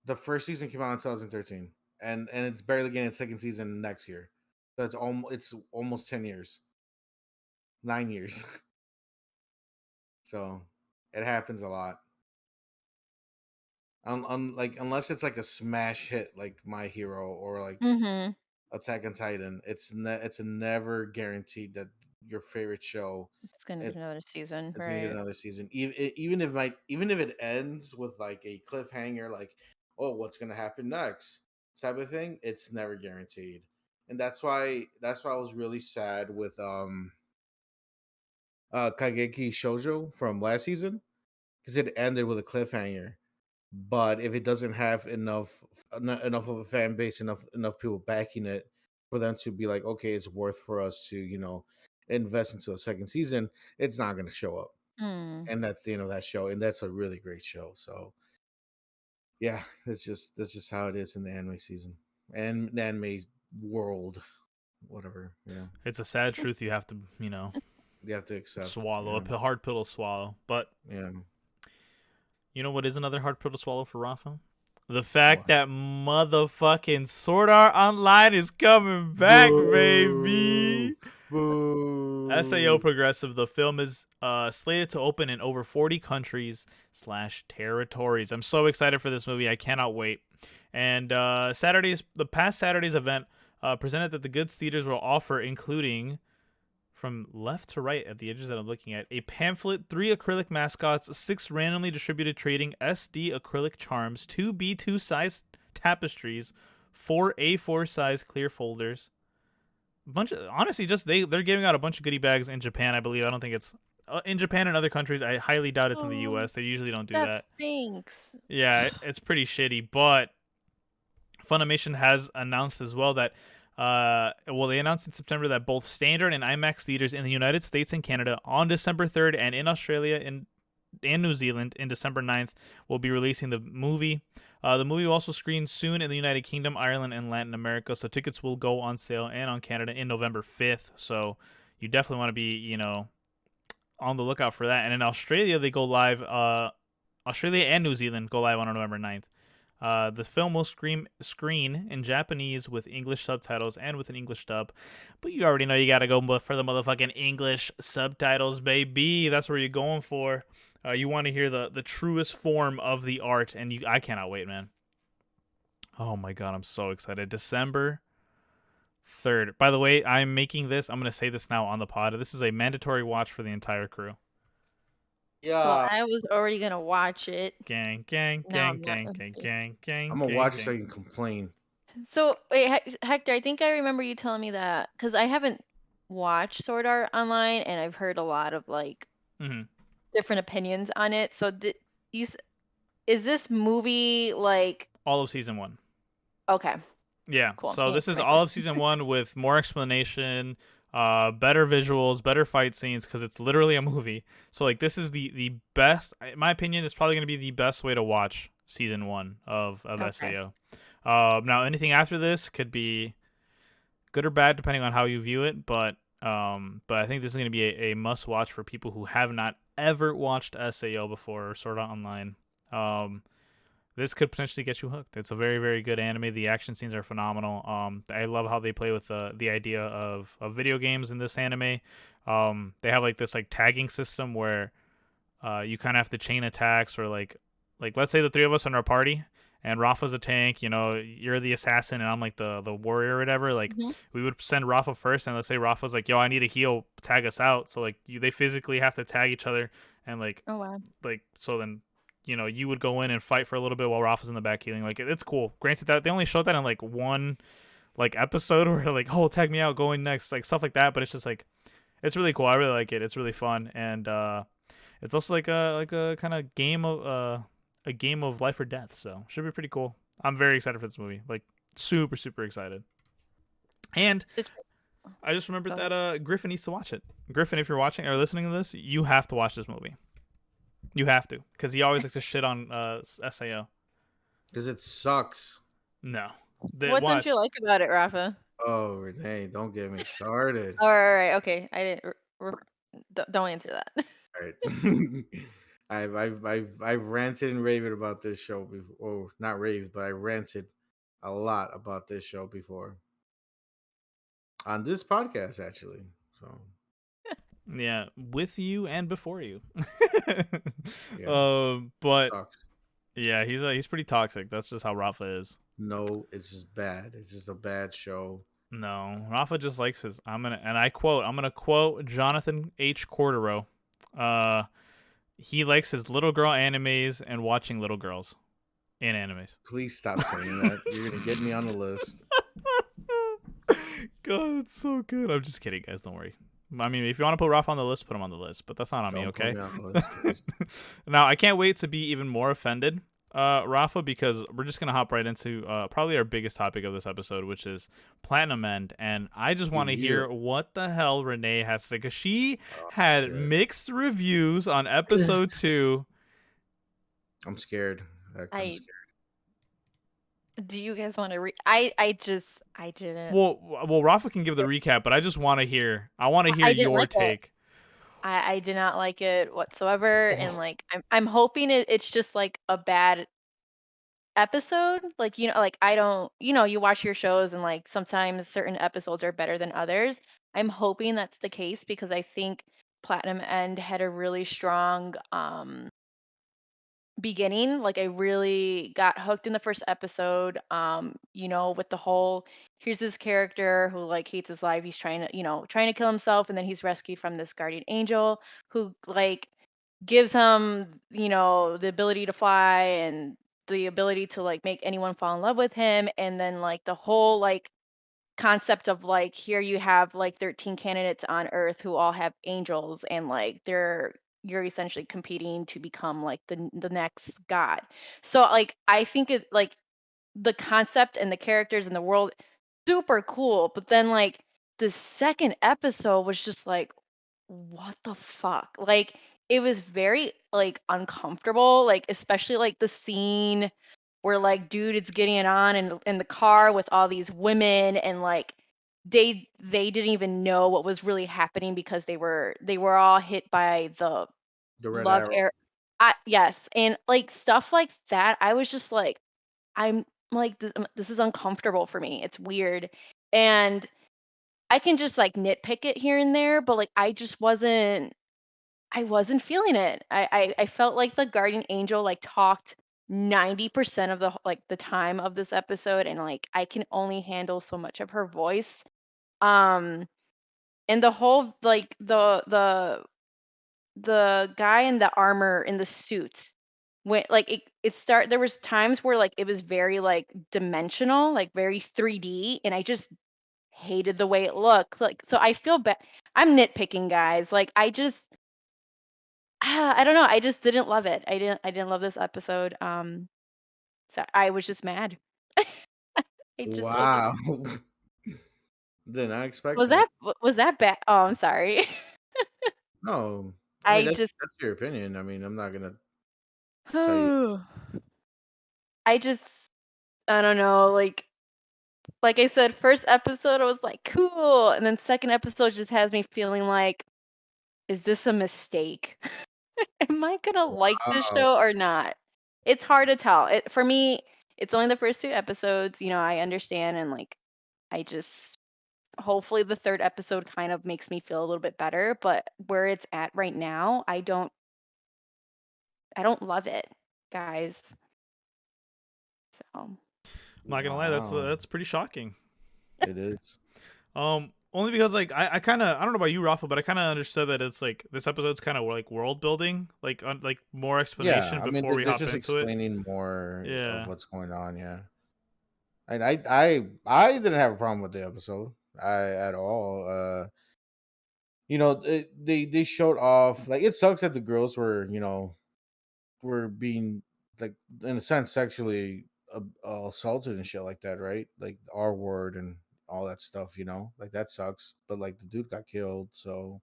The first season came out in 2013. And it's barely getting its second season next year. So it's almost 10 years. 9 years. So it happens a lot. Like unless it's like a smash hit like My Hero or like Attack on Titan, it's never guaranteed that your favorite show It's gonna get another season, it's gonna get right? another season. Even if it ends with like a cliffhanger, like, oh, what's gonna happen next type of thing, it's never guaranteed. And that's why I was really sad with Kageki Shoujo from last season, because it ended with a cliffhanger. But if it doesn't have enough of a fan base, enough people backing it for them to be like, okay, it's worth for us to invest into a second season, it's not going to show up. Mm. And that's the end of that show, and that's a really great show. So yeah, that's just how it is in the anime season and the anime world, whatever. It's a sad truth you have to You have to accept. swallow, a hard pill to swallow. But Yeah. you know what is another hard pill to swallow for Rafa? The fact What? that motherfucking Sword Art Online is coming back, baby. Boo. Sao Progressive. The film is slated to open in over 40 countries / territories. I'm so excited for this movie. I cannot wait. And the past Saturday's event presented that the goods theaters will offer, including from left to right at the edges that I'm looking at, a pamphlet, 3 acrylic mascots, 6 randomly distributed trading SD acrylic charms, 2 B2 size tapestries, 4 A4 size clear folders. Honestly, just they're giving out a bunch of goodie bags in Japan, I believe. I don't think it's in Japan and other countries. I highly doubt it's in the US. They usually don't do that. Stinks. Yeah, it's pretty shitty. But Funimation has announced as well that they announced in September that both standard and IMAX theaters in the United States and Canada on December 3rd and in Australia and New Zealand in December 9th will be releasing the movie. The movie will also screen soon in the United Kingdom, Ireland, and Latin America, so tickets will go on sale and on Canada in November 5th, so you definitely want to be, on the lookout for that. And in Australia, they go live, Australia and New Zealand go live on November 9th. The film will screen in Japanese with English subtitles and with an English dub. But you already know you gotta go for the motherfucking English subtitles, baby. That's where you're going for. You want to hear the truest form of the art, and I cannot wait, man. Oh my god, I'm so excited. December 3rd. By the way, I'm making this. I'm gonna say this now on the pod. This is a mandatory watch for the entire crew. Yeah. Well, I was already gonna watch it. Gang. Now I'm not. I'm gonna watch it so I can complain. So wait, Hector, I think I remember you telling me that because I haven't watched Sword Art Online and I've heard a lot of different opinions on it. So is this movie like all of season 1? Okay. Yeah. Cool. So this is all of season 1 with more explanation, better visuals, better fight scenes, because it's literally a movie. So like this is the best, in my opinion, it's probably gonna be the best way to watch season 1 of SAO. Now anything after this could be good or bad depending on how you view it, but I think this is gonna be a must watch for people who have not ever watched SAO before or Sword Art Online. This could potentially get you hooked. It's a very, very good anime. The action scenes are phenomenal. I love how they play with the idea of video games in this anime. They have like this tagging system where you kind of have to chain attacks, or like let's say the 3 of us in our party and Rafa's a tank, you're the assassin and I'm like the warrior or whatever. We would send Rafa first, and let's say Rafa's like, yo, I need a heal, tag us out. So they physically have to tag each other, and oh wow, so then you would go in and fight for a little bit while Rafa's in the back healing. It's cool. Granted that they only showed that in one episode where oh, tag me out, going next, stuff like that. But it's just it's really cool. I really like it. It's really fun, and it's also a kind of game of a game of life or death. So should be pretty cool. I'm very excited for this movie. Super, super excited. And I just remembered that Griffin needs to watch it. Griffin, if you're watching or listening to this, you have to watch this movie. You have to, because he always likes to shit on SAO. Because it sucks. No. What don't you like about it, Rafa? Oh, Renee, don't get me started. All right, okay. I didn't. Don't answer that. All right. I've ranted and raved about this show before. Oh, not raved, but I ranted a lot about this show before on this podcast, actually. So. Yeah, with you and before you. Yeah, but sucks. Yeah, he's pretty toxic. That's just how Rafa is. No, it's just bad. It's just a bad show. No, Rafa just likes his. I'm gonna quote Jonathan H. Cordero. He likes his little girl animes and watching little girls in animes. Please stop saying that. You're gonna get me on the list. God, it's so good. I'm just kidding, guys. Don't worry. I mean, if you want to put Rafa on the list, put him on the list, but that's not on me, Don't okay? put me on the list, please. Now, I can't wait to be even more offended, Rafa, because we're just going to hop right into probably our biggest topic of this episode, which is Platinum End. And I just want to hear what the hell Renee has to say, because she had shit. mixed reviews on episode 2. I'm scared. I'm scared. Do you guys want to I didn't. Well, Rafa can give the recap, but I just want to hear. I want to hear didn't your like it. take. I did not like it whatsoever, and like I'm hoping it's just like a bad episode. Like, you know, like I don't, you know, you watch your shows and like sometimes certain episodes are better than others. I'm hoping that's the case because I think Platinum End had a really strong beginning. Like I really got hooked in the first episode, you know, with the whole here's this character who like hates his life. He's trying to, you know, trying to kill himself, and then he's rescued from this guardian angel who like gives him, you know, the ability to fly and the ability to like make anyone fall in love with him. And then like the whole like concept of like here you have like 13 candidates on earth who all have angels, and like you're essentially competing to become like the next god. So like I think it like the concept and the characters and the world super cool, but then like the second episode was just like what the fuck? Like it was very like uncomfortable, like especially like the scene where like dude is getting it on in the car with all these women, and like they didn't even know what was really happening because they were all hit by the The red love arrow. air. Yes, and like stuff like that. I was just like, I'm like this is uncomfortable for me. It's weird, and I can just like nitpick it here and there, but like I wasn't feeling it. I felt like the guardian angel like talked 90% of the time of this episode, and like I can only handle so much of her voice. Um and the whole like the guy in the armor in the suit when like it start there was times where like it was very like dimensional, like very 3D, and I just hated the way it looked. Like so I feel bad. I'm nitpicking, guys. Like I don't know. I just didn't love it. I didn't love this episode. So I was just mad. I just wasn't. Wow. Did not expect Was that. that was that bad? Oh, I'm sorry. No, I mean I just that's your opinion. I mean, I'm not gonna tell you. I just I don't know, like I said, first episode I was like, cool, and then second episode just has me feeling like, is this a mistake? Am I gonna like this Wow. show or not? It's hard to tell. It for me, it's only the first two episodes, you know, I understand, and like I just hopefully the third episode kind of makes me feel a little bit better, but where it's at right now, I don't love it, guys. So, I'm not gonna lie, that's Wow. pretty shocking. It is. Only because like I kind of I don't know about you, Rafa, but I kind of understood that it's like this episode's kind of like world building, like like more Yeah, explanation I mean before we they're hop just into it. explaining more of Yeah. what's going on. Yeah, and I didn't have a problem with the episode. I at all. You know, they showed off like it sucks that the girls were were being like in a sense sexually assaulted and shit like that, right? Like the R word and all that stuff. Like that sucks. But like the dude got killed, so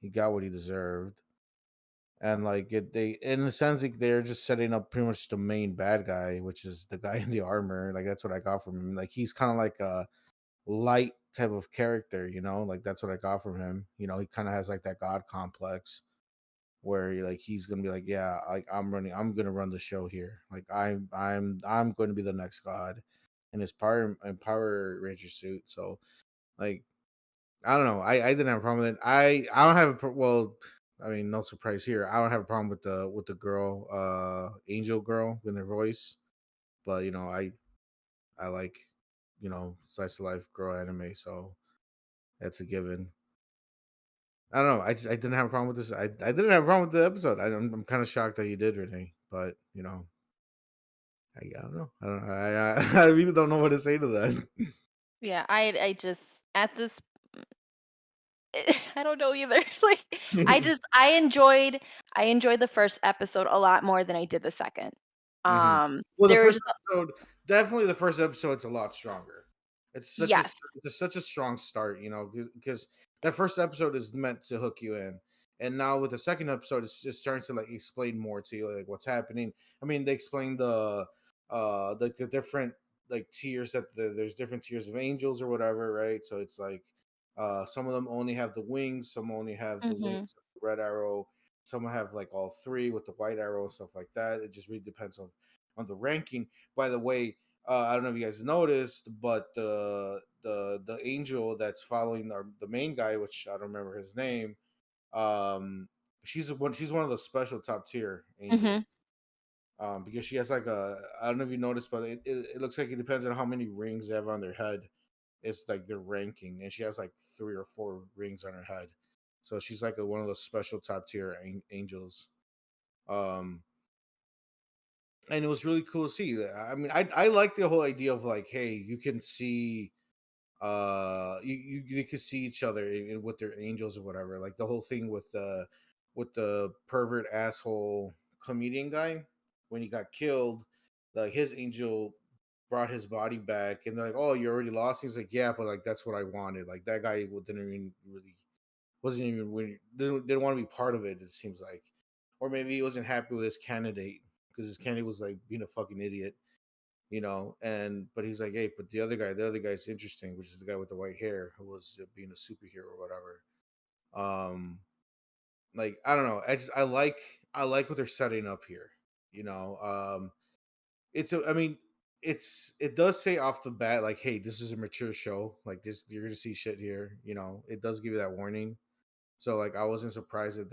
he got what he deserved. And like they in a sense like, they're just setting up pretty much the main bad guy, which is the guy in the armor. Like that's what I got from him. Like he's kind of like a light type of character, like that's what I got from him. He kind of has like that god complex where like he's gonna be like, yeah, like I'm gonna run the show here. Like I'm going to be the next god in his Power Ranger suit. So like I don't know. I didn't have a problem with it. I don't have well. I mean, no surprise here. I don't have a problem with the girl, Angel girl with her voice. But I like slice of life girl anime, so that's a given. I don't know. I didn't have a problem with this. I didn't have a problem with the episode. I'm kind of shocked that you did, Renee. But I don't know. I don't know. I really don't know what to say to that. yeah, I just at this I don't know either. Like I enjoyed the first episode a lot more than I did the second. Hmm. Well, the There was first just episode, definitely the first episode's a lot stronger. yes. It's such a strong start, because that first episode is meant to hook you in, and now with the second episode, it's just starting to like explain more to you, like what's happening. I mean, they explain the different like tiers there's different tiers of angels or whatever, right? So it's like some of them only have the wings, some only have the Mhm. wings, the red arrow, some have like all three with the white arrow and stuff like that. It just really depends on the ranking. By the way, I don't know if you guys noticed, but the angel that's following the main guy, which I don't remember his name, um, she's one of the special top tier Mhm. angels. Because she has like I don't know if you noticed, but it looks like it depends on how many rings they have on their head. It's like their ranking, and she has like 3 or 4 rings on her head, so she's like one of those special top tier angels. Um, and it was really cool to see that. I mean, I like the whole idea of like, hey, you can see, you can see each other with their angels or whatever. Like the whole thing with the pervert asshole comedian guy when he got killed, like his angel brought his body back, and they're like, oh, you already lost. He's like, yeah, but like that's what I wanted. Like that guy didn't even really wasn't even really, didn't want to be part of it. It seems like, or maybe he wasn't happy with his candidate because his candidate was like being a fucking idiot, And but he's like, hey, but the other guy's interesting, which is the guy with the white hair who was being a superhero or whatever. Um, like I don't know, I like what they're setting up here. You know, I mean, it does say off the bat like, hey, this is a mature show. Like this, you're gonna see shit here. It does give you that warning. So like I wasn't surprised that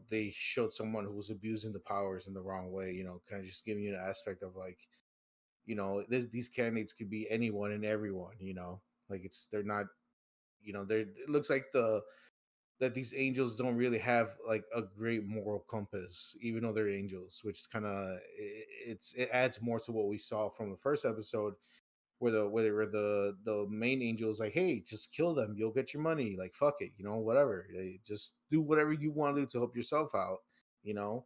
they showed someone who was abusing the powers in the wrong way, kind of just giving you an aspect of like, these candidates could be anyone and everyone, like they're not, it looks like that these angels don't really have like a great moral compass, even though they're angels, which is kind of it adds more to what we saw from the first episode where the main angel is like, hey, just kill them, you'll get your money, like fuck it, whatever. Just do whatever you want to do to help yourself out, you know.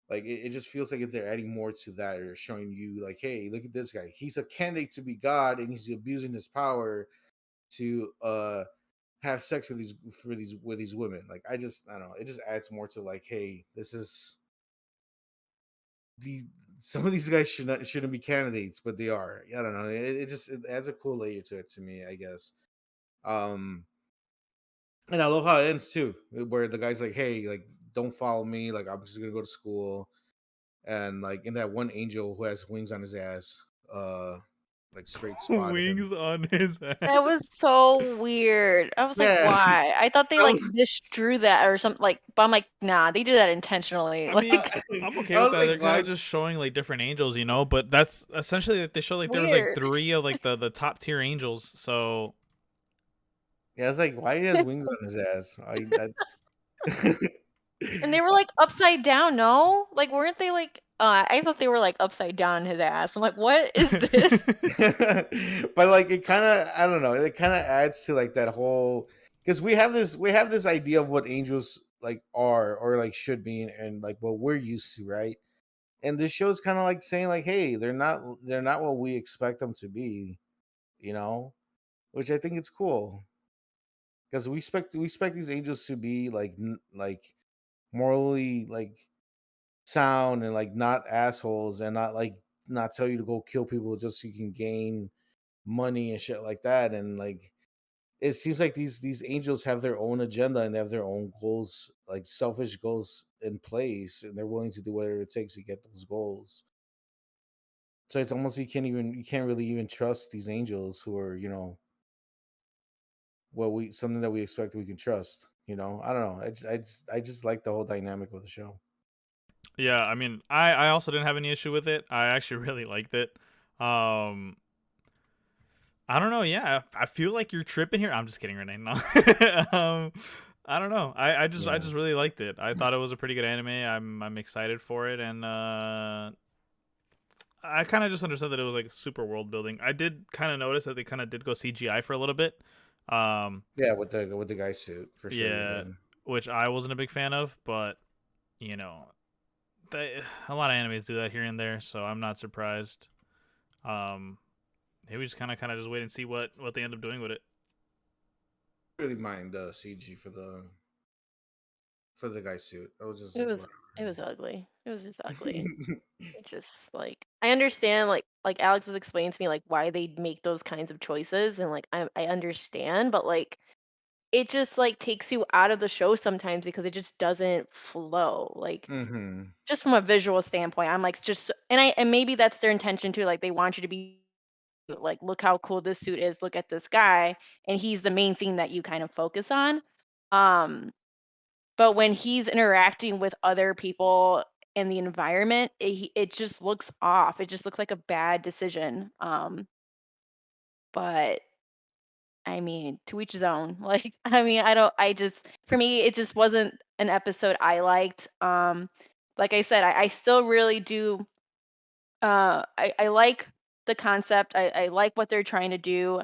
Like it just feels like if they're adding more to that, or showing you like, hey, look at this guy, he's a candidate to be God, and he's abusing his power to have sex with these women. Like I don't know, it just adds more to like, hey, this is the some of these guys shouldn't be candidates, but they are. I don't know. It adds a cool layer to it to me, I guess. Um, and I love how it ends too, where the guy's like, "Hey, like, don't follow me. Like, I'm just gonna go to school." And like, in that one angel who has wings on his ass, like straight spotted him. Wings on his head. That was so weird. I was like, Yeah, why? I thought they I like was, just drew that or something like, but I'm like, nah, they did that intentionally. I mean, Like I'm okay I with was that. like, They're kind why? of just showing like different angels, but that's essentially like they show like there was like weird. 3 of like the top tier angels. So Yeah, I was like, why he has wings on his ass? And they were like upside down, no? Like weren't they like I thought they were like upside down in his ass. I'm like, what is this? But like it kind of, I don't know, it kind of adds to like that whole, because we have this idea of what angels like are or like should be, and like what we're used to, right? And this show's kind of like saying like, hey, they're not what we expect them to be, you know which I think it's cool, because we expect these angels to be like like morally like sound, and like not assholes, and not tell you to go kill people just so you can gain money and shit like that. And like it seems like these angels have their own agenda, and they have their own goals, like selfish goals in place, and they're willing to do whatever it takes to get those goals. So it's almost, you can't really even trust these angels who are, what we something that we expect we can trust. I don't know. I just like the whole dynamic of the show. yeah, I mean, I also didn't have any issue with it. I actually really liked it. Um, I don't know. Yeah, I feel like you're tripping here. I'm just kidding, Renee. No. um, I don't know. I Yeah. just really liked it. I thought it was a pretty good anime. I'm excited for it, and I kind of just understood that it was like super world building. I did kind of notice that they kind of did go CGI for a little bit. Yeah, with the guy suit for sure. Yeah, which I wasn't a big fan of, but you know, a lot of animes do that here and there, so I'm not surprised. Hey, we just kind of just wait and see what they end up doing with it. Really mind the CG for the guy suit. I was just It like, was whatever. it was ugly. It was just ugly. It just like I understand like Alex was explaining to me like why they make those kinds of choices and like I understand, but like it just like takes you out of the show sometimes because it just doesn't flow. Like Mm-hmm. just from a visual standpoint, I'm like just and maybe that's their intention too. Like they want you to be like, look how cool this suit is, look at this guy, and he's the main thing that you kind of focus on. Um, but when he's interacting with other people in the environment, it just looks off. It just looks like a bad decision. But I mean, to each his own. Like, I mean, I just, for me, it just wasn't an episode I liked. Like I said, I still really do. I like the concept. I like what they're trying to do.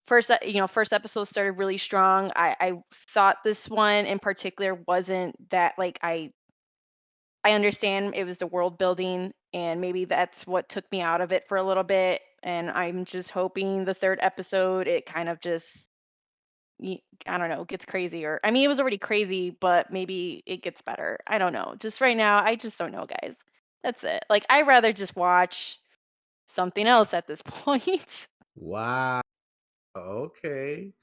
First episode started really strong. I thought this one in particular wasn't that like I understand it was the world building and maybe that's what took me out of it for a little bit. And I'm just hoping the third episode it kind of just I don't know, gets crazier. I mean, it was already crazy, but maybe it gets better. I don't know. Just right now, I just don't know, guys. That's it. Like I'd rather just watch something else at this point. Wow. Okay.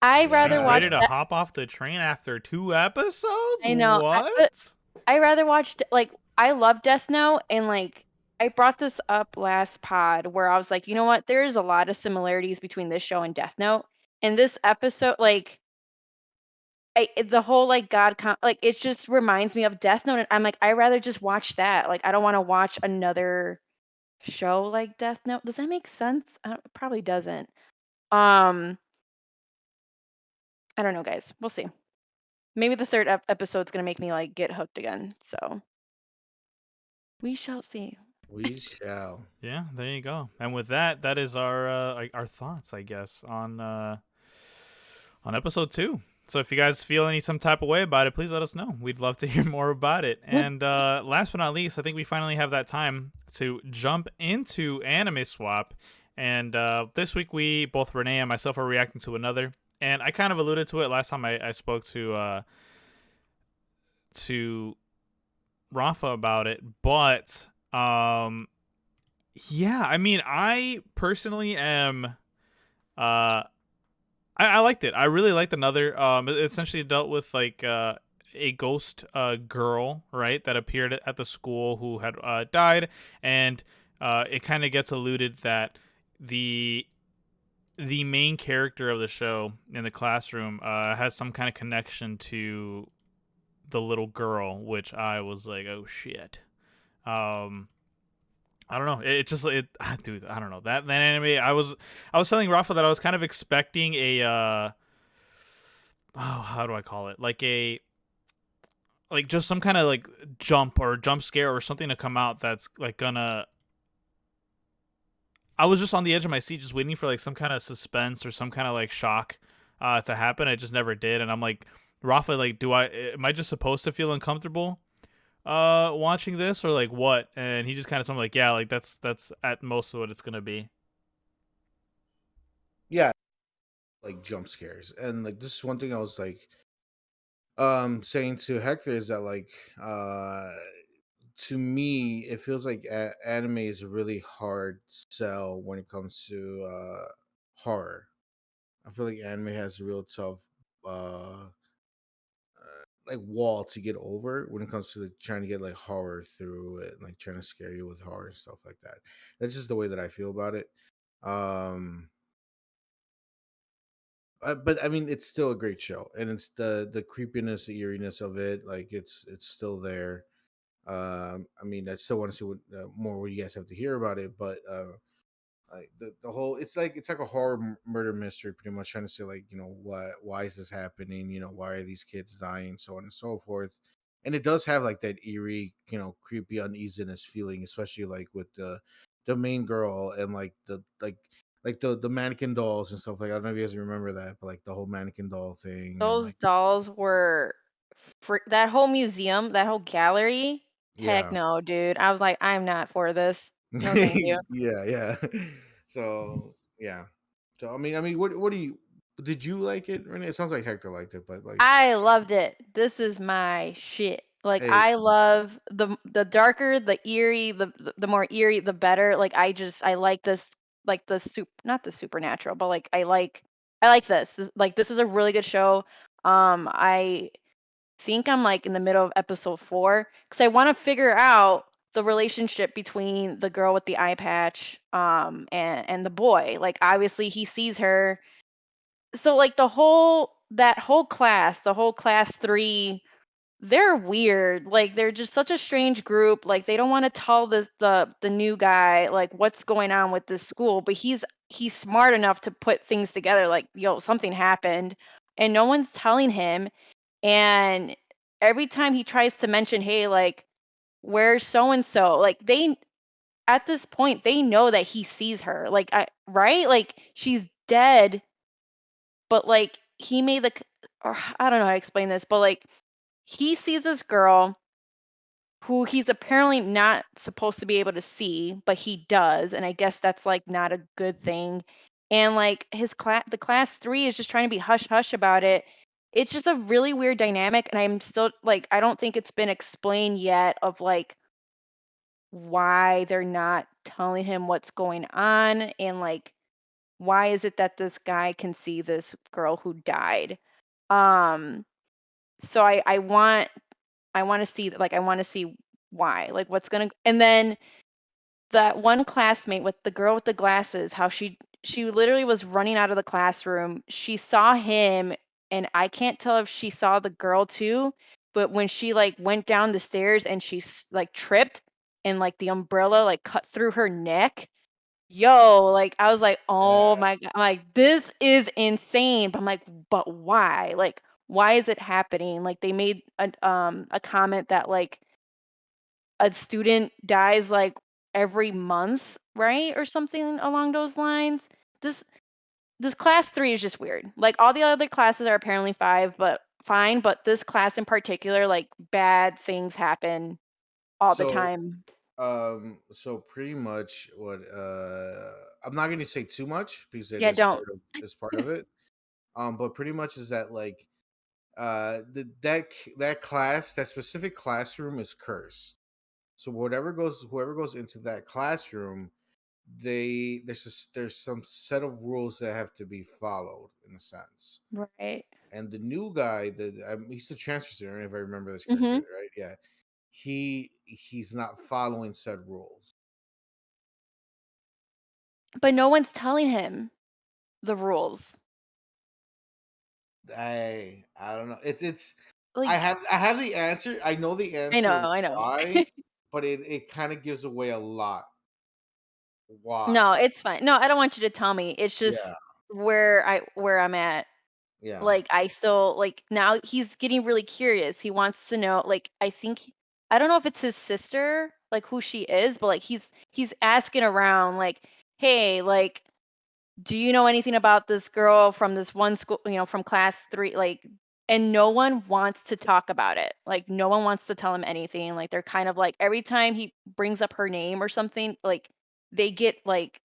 I'd rather She's watch ready to that. hop off the train after 2 episodes? I know. What? I rather watch like I love Death Note and like I brought this up last pod where I was like, you know what? There's a lot of similarities between this show and Death Note. And this episode, like the whole like like it just reminds me of Death Note, and I'm like, I rather just watch that. Like I don't want to watch another show like Death Note. Does that make sense? It probably doesn't. Um, I don't know, guys. We'll see. Maybe the third episode's gonna make me like get hooked again. So we shall see. We shall. Yeah, there you go. And with that, that is our thoughts, I guess, on episode 2. So if you guys feel some type of way about it, please let us know. We'd love to hear more about it. And last but not least, I think we finally have that time to jump into Anime Swap. And this week, we both Renee and myself are reacting to another. And I kind of alluded to it last time I spoke to Rafa about it, but yeah, I mean, I personally am I liked it. I really liked another. It essentially dealt with like a ghost girl, right, that appeared at the school who had died, and it kind of gets alluded that the main character of the show in the classroom has some kind of connection to the little girl, which I was like, oh shit. I don't know. Dude. I don't know that anime. I was telling Rafa that I was kind of expecting a how do I call it? Like just some kind of like jump scare or something to come out that's like gonna. I was just on the edge of my seat, just waiting for like some kind of suspense or some kind of like shock to happen. It just never did, and I'm like, Rafa, like, am I just supposed to feel uncomfortable watching this or like what? And he just kind of told me like, yeah, like that's at most what it's gonna be. Yeah, like jump scares, and like this is one thing I was like, saying to Hector is that like, to me, it feels like anime is a really hard sell when it comes to horror. I feel like anime has a real tough like wall to get over when it comes to trying to get like horror through it, like trying to scare you with horror and stuff like that. That's just the way that I feel about it. Um, but I mean, it's still a great show, and it's the creepiness, the eeriness of it. Like it's still there. I mean, I still want to see what more what you guys have to hear about it, but like the whole it's like a horror murder mystery, pretty much trying to say like why is this happening? Why are these kids dying? So on and so forth. and it does have like that eerie, creepy uneasiness feeling, especially like with the main girl and like the mannequin dolls and stuff. Like I don't know if you guys remember that, but like the whole mannequin doll thing and Those like dolls were that whole museum, that whole gallery. Heck yeah. no, dude. I was like, I'm not for this. No, thank you. Yeah. So yeah. So I mean, what do you did you like it, Renee? It sounds like Hector liked it, but like, I loved it. This is my shit. Like hey, I love the darker, the eerie, the more eerie, the better. Like I like this, like the not the supernatural, but like I like like this is a really good show. I think I'm like in the middle of episode 4 because I want to figure out the relationship between the girl with the eye patch and the boy. Like obviously he sees her. So like that whole class, the whole class 3, they're weird. Like they're just such a strange group. Like they don't want to tell the new guy like what's going on with this school, but he's smart enough to put things together like, yo, something happened and no one's telling him. And every time he tries to mention, hey, like, where's so and so? Like, at this point, they know that he sees her. Like, right? Like, she's dead, but like, he made or I don't know how to explain this, but like, he sees this girl who he's apparently not supposed to be able to see, but he does. And I guess that's like not a good thing. And like the class 3 is just trying to be hush hush about it. It's just a really weird dynamic. And I'm still like, I don't think it's been explained yet of like why they're not telling him what's going on. And like, why is it that this guy can see this girl who died? Um, so I want to see why, like what's gonna, and then that one classmate with the girl with the glasses, how she literally was running out of the classroom. She saw him, and I can't tell if she saw the girl too, but when she like went down the stairs and she like tripped and like the umbrella like cut through her neck. Yo, like I was like, oh yeah. my god, I'm like this is insane. But I'm like, but why? Like, why is it happening? Like they made a comment that like a student dies like every month, right? Or something along those lines. This this class 3 is just weird. Like all the other classes are apparently 5, but fine, but this class in particular, like bad things happen all the So time. so pretty much what I'm not going to say too much because it Yeah, is don't. part of it. But pretty much is that like that class, that specific classroom is cursed. So whoever goes into that classroom, there's some set of rules that have to be followed in a sense. Right. And the new guy, he's the transfer student, if I remember this correctly, Mhm. right? Yeah, he's not following said rules. But no one's telling him the rules. I don't know. It's Like I have the answer. I know the answer I know. why, but it kind of gives away a lot why. No, it's fine. No, I don't want you to tell me. It's just Yeah, where I'm at. yeah. Like I still like now he's getting really curious. He wants to know like I don't know if it's his sister, like who she is, but like he's asking around like, "Hey, like do you know anything about this girl from this one school, from class 3?" Like and no one wants to talk about it. Like no one wants to tell him anything. Like they're kind of like every time he brings up her name or something, like they get like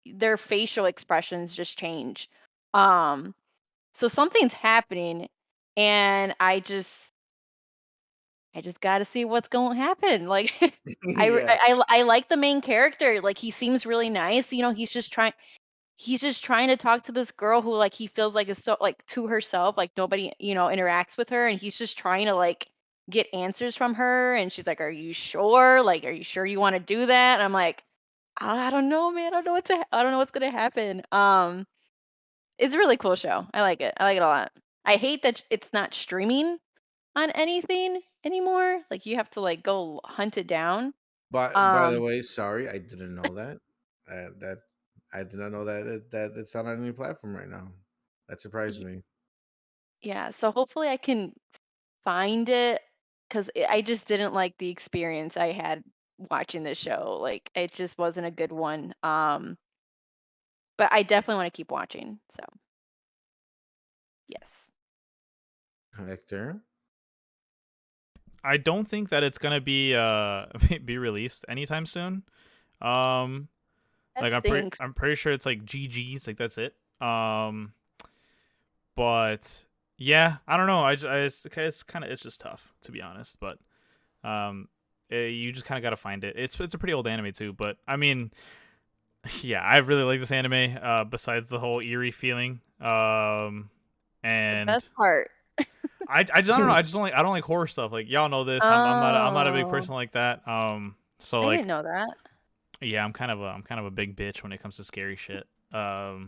their facial expressions just change. Um so something's happening, and I just got to see what's going to happen. Like Yeah. I like the main character. Like he seems really nice. He's just trying to talk to this girl who like he feels like is so like to herself, like nobody, interacts with her, and he's just trying to like get answers from her, and she's like, "Are you sure? Like are you sure you want to do that?" And I'm like, I don't know, man. I don't know what's going to happen. It's a really cool show. I like it. I like it a lot. I hate that it's not streaming on anything anymore. Like you have to like go hunt it down. By the Um way, sorry, I didn't know that. That I did not know that it's not on any platform right now. That surprised y- me. yeah, so hopefully I can find it because I just didn't like the experience I had watching this show. Like it just wasn't a good one. But I definitely want to keep watching. So yes. Hector. I don't think that it's gonna be be released anytime soon. Like That stinks. I'm pretty sure it's like GG's, like that's it. But yeah, I don't know. It's kind of, it's just tough, to be honest. But you just kind of gotta find it. It's a pretty old anime too. But I mean, yeah, I really like this anime. Besides the whole eerie feeling. The And best part. I don't know. I don't like horror stuff. Like y'all know this. I'm not a big Oh, person like that. So I like didn't know that. yeah, I'm kind of a big bitch when it comes to scary shit. But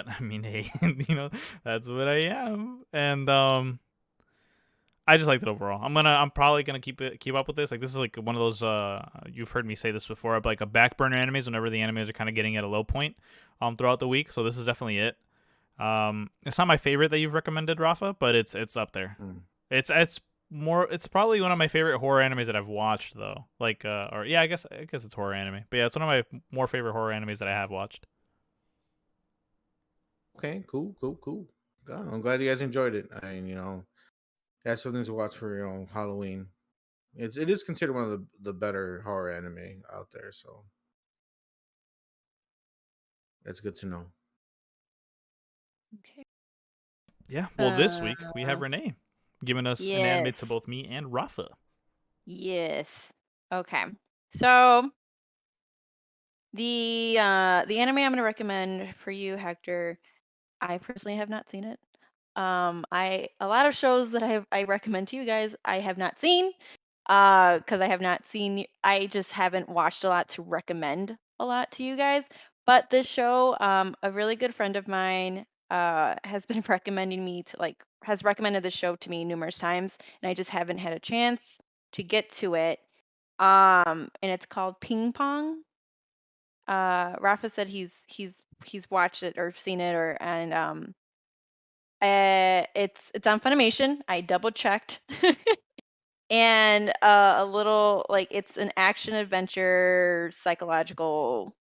I mean, hey, that's what I am, and I just liked it overall. I'm probably gonna keep up with this. Like this is like one of those you've heard me say this before, but like a back burner animes whenever the animes are kind of getting at a low point throughout the week. So this is definitely it. It's not my favorite that you've recommended, Rafa, but it's up there. It's probably one of my favorite horror animes that I've watched though. Like or yeah, I guess it's horror anime. But yeah, it's one of my more favorite horror animes that I have watched. Okay, cool. Oh, I'm glad you guys enjoyed it. I mean, that's something to watch for Halloween. It is considered one of the better horror anime out there, so that's good to know. Okay. Yeah. Well, this week we have Renee giving us an anime to Yes. both me and Rafa. Yes. Okay. So the anime I'm gonna recommend for you, Hector, I personally have not seen it. A lot of shows that I recommend to you guys, I have not seen. Because I have not seen. I just haven't watched a lot to recommend a lot to you guys. But this show, a really good friend of mine, has been recommending me to has recommended this show to me numerous times, and I just haven't had a chance to get to it. And it's called Ping Pong. Rafa said he's watched it or seen it it's on Funimation. I double checked. And a little like it's an action adventure psychological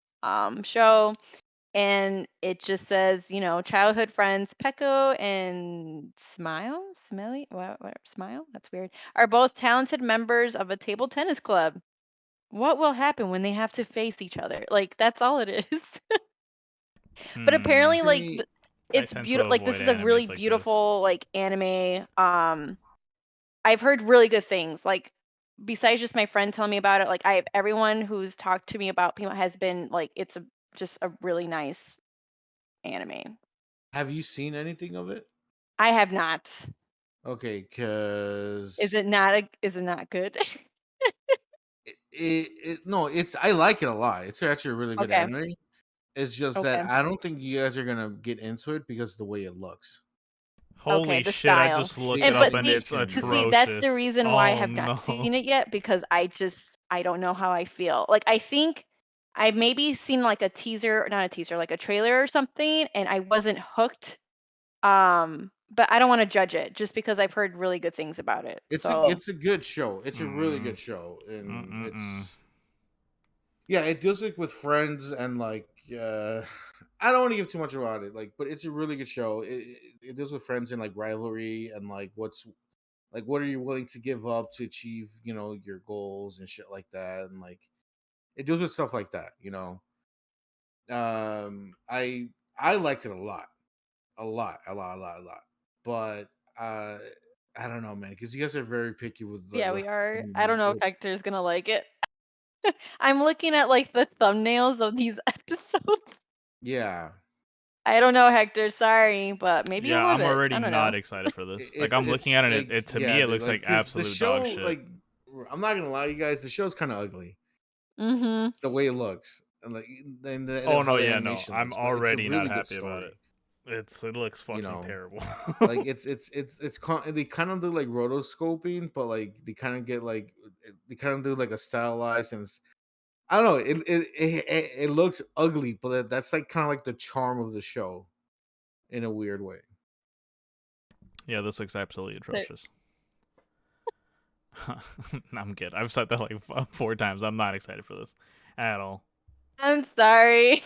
show, and it just says childhood friends Peko and Smile, that's weird, are both talented members of a table tennis club. What will happen when they have to face each other? Like that's all it is. But apparently See, I it's tend to beautiful, like this avoid is a really animes like this. beautiful like anime. I've heard really good things. Like besides just my friend telling me about it, like everyone who's talked to me about Pima has been like it's just a really nice anime. have you seen anything of it? I have not. Okay, Is because it not good? no, it's I like it a lot. It's actually a really good Okay. anime. It's just that Okay. I don't think you guys are gonna get into it because of the way it looks. Okay, Holy the shit! I style. just looked The it And up but and see, it's to see that's the atrocious. reason why I Oh have not no. seen it yet because I don't know how I feel. Like I think I've maybe seen like a teaser, not a teaser, like a trailer or something, and I wasn't hooked. But I don't want to judge it just because I've heard really good things about it. So it's a good show. It's a really Mm. good show, and Mm-mm-mm. it's yeah, it deals like with friends and like I don't want to give too much about it, like, but it's a really good show. It deals with friends and like rivalry and like what are you willing to give up to achieve your goals and shit like that, and like it deals with stuff like that. I liked it a lot, a lot, but uh, I don't know, man, because you guys are very picky with yeah, what we are. you I don't know if Hector's gonna like it. I'm looking at like the thumbnails of these episodes. yeah. I don't know, Hector. Sorry, but maybe you'll Yeah, love I'm it. already I don't know. not excited for this. Like It's I'm looking at it, like it to me yeah, it dude, looks like like because the absolute dog show, shit. like, I'm not gonna lie, you guys, the show's kind of ugly Mm-hmm. the way it looks and like Oh how no, the yeah, no, animation I'm looks, but it's a already not really good happy about it. story. It looks You fucking know, terrible. like they kind of do like rotoscoping, but like they kind of get like they kind of do like a stylized and I don't know. It looks ugly, but that's like kind of like the charm of the show in a weird way. Yeah, this looks absolutely atrocious. I'm good. I've said that like 4 times. I'm not excited for this at all. I'm sorry.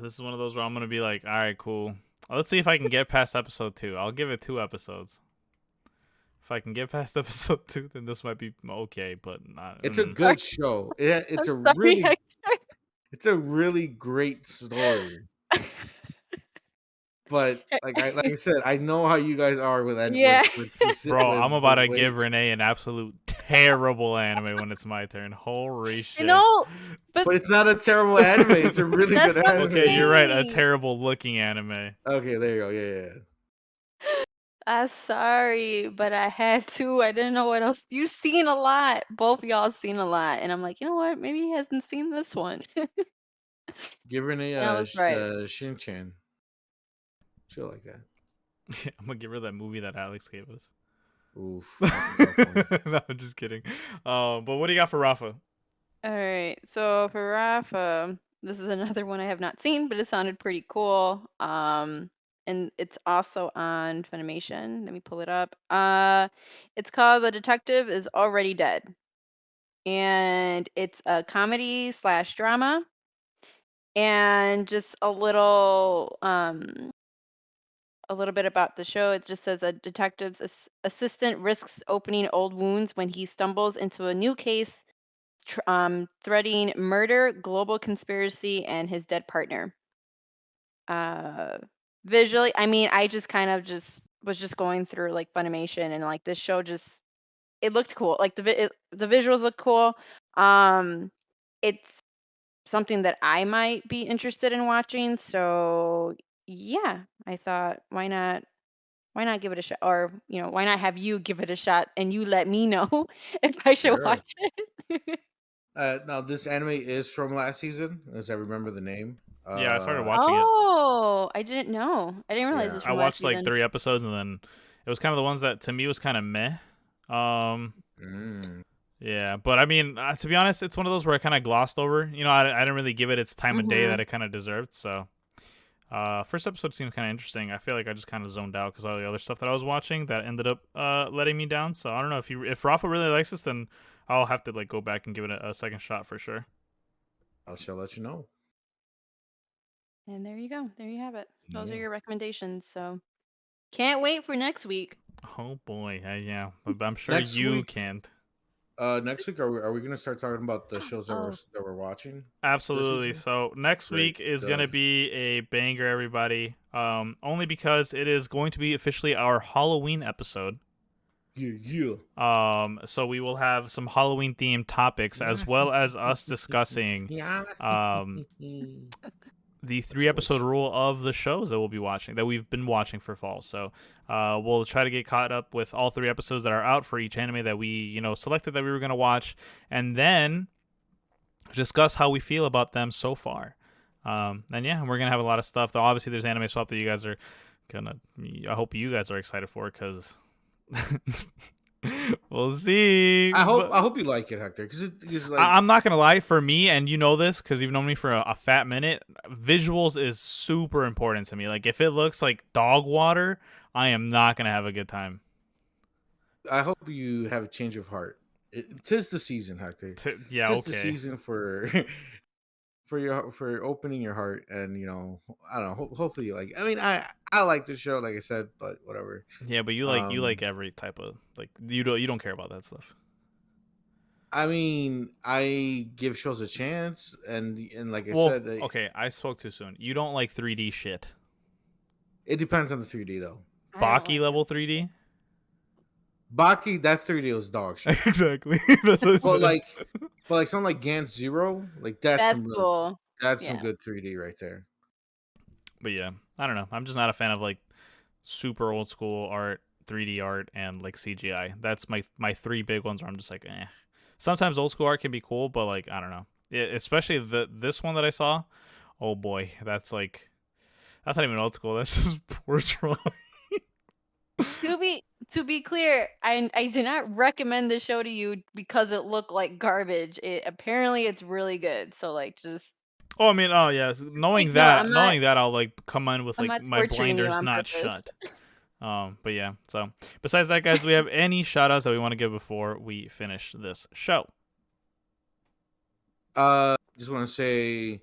This is one of those where I'm gonna be like, all right, cool. Let's see if I can get past episode 2. I'll give it 2 episodes. If I can get past episode 2, then this might be okay. But not. It's a good show. It's I'm a sorry, really, it's a really great story. But like I said, I know how you guys are with that. Yeah. Bro, I'm about to give Renee an absolute terrible anime when it's my turn. Holy shit! But it's not a terrible anime. It's a really good anime. Okay, you're right. A terrible looking anime. Okay, there you go. Yeah. I'm sorry, but I had to. I didn't know what else. You've seen a lot. Both of y'all seen a lot, and I'm like, you know what? Maybe he hasn't seen this one. Give Renee I was right. Shin-chan. She'll like that. I'm gonna give her that movie that Alex gave us. Oof. No, I'm just kidding. But what do you got for Rafa? All right. So for Rafa, this is another one I have not seen, but it sounded pretty cool. And it's also on Funimation. Let me pull it up. It's called The Detective is Already Dead. And it's a comedy / drama. And just a little bit about the show. It just says a detective's assistant risks opening old wounds when he stumbles into a new case threading murder, global conspiracy, and his dead partner. Visually, I mean, I just kind of was just going through like Funimation, and like this show it looked cool. Like the visuals look cool. It's something that I might be interested in watching. So yeah, I thought why not give it a shot, or why not have you give it a shot and you let me know if I should watch it. Now this anime is from last season, as I remember the name. Yeah, I started watching it. Oh, I didn't know. I didn't realize it was from last season. I watched like 3 episodes, and then it was kind of the ones that to me was kind of meh. Yeah, but I mean, to be honest, it's one of those where I kind of glossed over. I didn't really give it its time of day that it kind of deserved. So, first episode seemed kind of interesting. I feel like I just kind of zoned out because all the other stuff that I was watching that ended up letting me down. So I don't know if Rafa really likes this, then I'll have to like go back and give it a second shot for sure. I shall let you know. And there you go. There you have it. Those are your recommendations. So can't wait for next week. Oh boy, yeah. I'm sure you can't. Next week, are we gonna start talking about the shows that we're watching? Absolutely. So next week is gonna be a banger, everybody. Only because it is going to be officially our Halloween episode. Yeah. So we will have some Halloween themed topics as well as us discussing the 3-episode rule of the shows that we've been watching for fall. So we'll try to get caught up with all 3 episodes that are out for each anime that we selected that we were going to watch, and then discuss how we feel about them so far. And yeah, we're going to have a lot of stuff. Though obviously there's anime swap that you guys are I hope you guys are excited for, because we'll see. I hope you like it, Hector, because like, I'm not gonna lie, for me, and you know this because you've known me for a fat minute, visuals is super important to me. Like if it looks like dog water, I am not gonna have a good time. I hope you have a change of heart. Tis the season, Hector. Tis the season for opening your heart, and I don't know. Hopefully you like it. I mean, I like the show, like I said, but whatever. Yeah, but you like every type of like you don't care about that stuff. I mean, I give shows a chance, and like I said, okay, I spoke too soon. You don't like 3D shit. It depends on the 3D though. Baki level 3D. Baki, that 3D was dog shit. Exactly. But like something like Gantz Zero, like that's cool. That's some good 3D right there. But yeah, I don't know. I'm just not a fan of like super old school art, 3D art, and like CGI. That's my 3 big ones where I'm just like, eh. Sometimes old school art can be cool, but like I don't know. Especially this one that I saw. Oh boy, that's not even old school. That's just poor drawing. To be clear, I did not recommend the show to you because it looked like garbage. Apparently it's really good. So like just. Oh, I mean, yes. Knowing that, I'll like come in with like my blinders not shut. But yeah, so besides that, guys, do we have any shout outs that we want to give before we finish this show? Just want to say,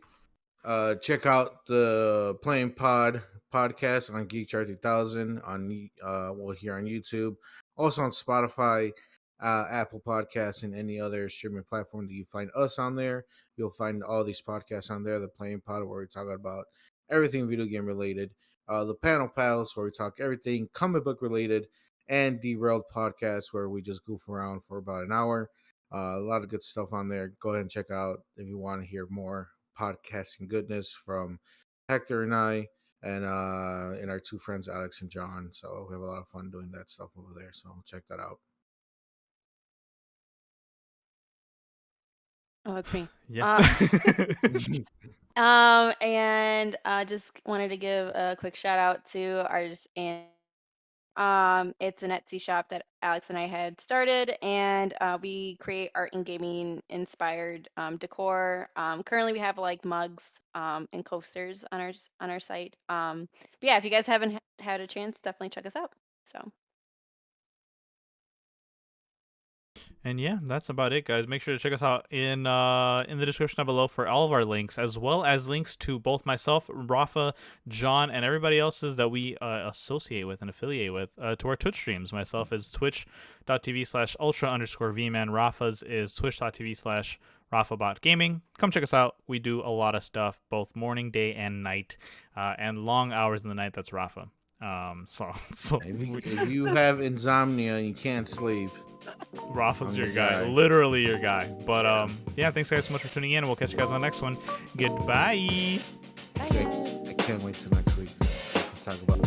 check out the Playing podcast on Geek Chart 2000 on here on YouTube, also on Spotify, Apple Podcasts, and any other streaming platform that you find us on there. You'll find all these podcasts on there. The Playing Pod, where we talk about everything video game related. The Panel Pals, where we talk everything comic book related, and Derailed Podcast, where we just goof around for about an hour. A lot of good stuff on there. Go ahead and check out if you want to hear more podcasting goodness from Hector and I, and our two friends Alex and John. So we have a lot of fun doing that stuff over there. So check that out. Oh, it's me. Yeah. And just wanted to give a quick shout out to artist and it's an Etsy shop that Alex and I had started, and we create art and gaming inspired decor. Currently, we have like mugs and coasters on our site. But yeah, if you guys haven't had a chance, definitely check us out. So. And yeah, that's about it, guys. Make sure to check us out in the description down below for all of our links, as well as links to both myself, Rafa, John, and everybody else's that we associate with and affiliate with to our Twitch streams. Myself is twitch.tv/ultra_vman. Rafa's is twitch.tv/RafaBotGaming. Come check us out. We do a lot of stuff, both morning, day, and night, and long hours in the night. That's Rafa. So if you have insomnia and you can't sleep, Rafa's your guy. Literally your guy. But yeah, thanks guys so much for tuning in, and we'll catch you guys on the next one. Goodbye. Bye. I can't wait till next week to talk about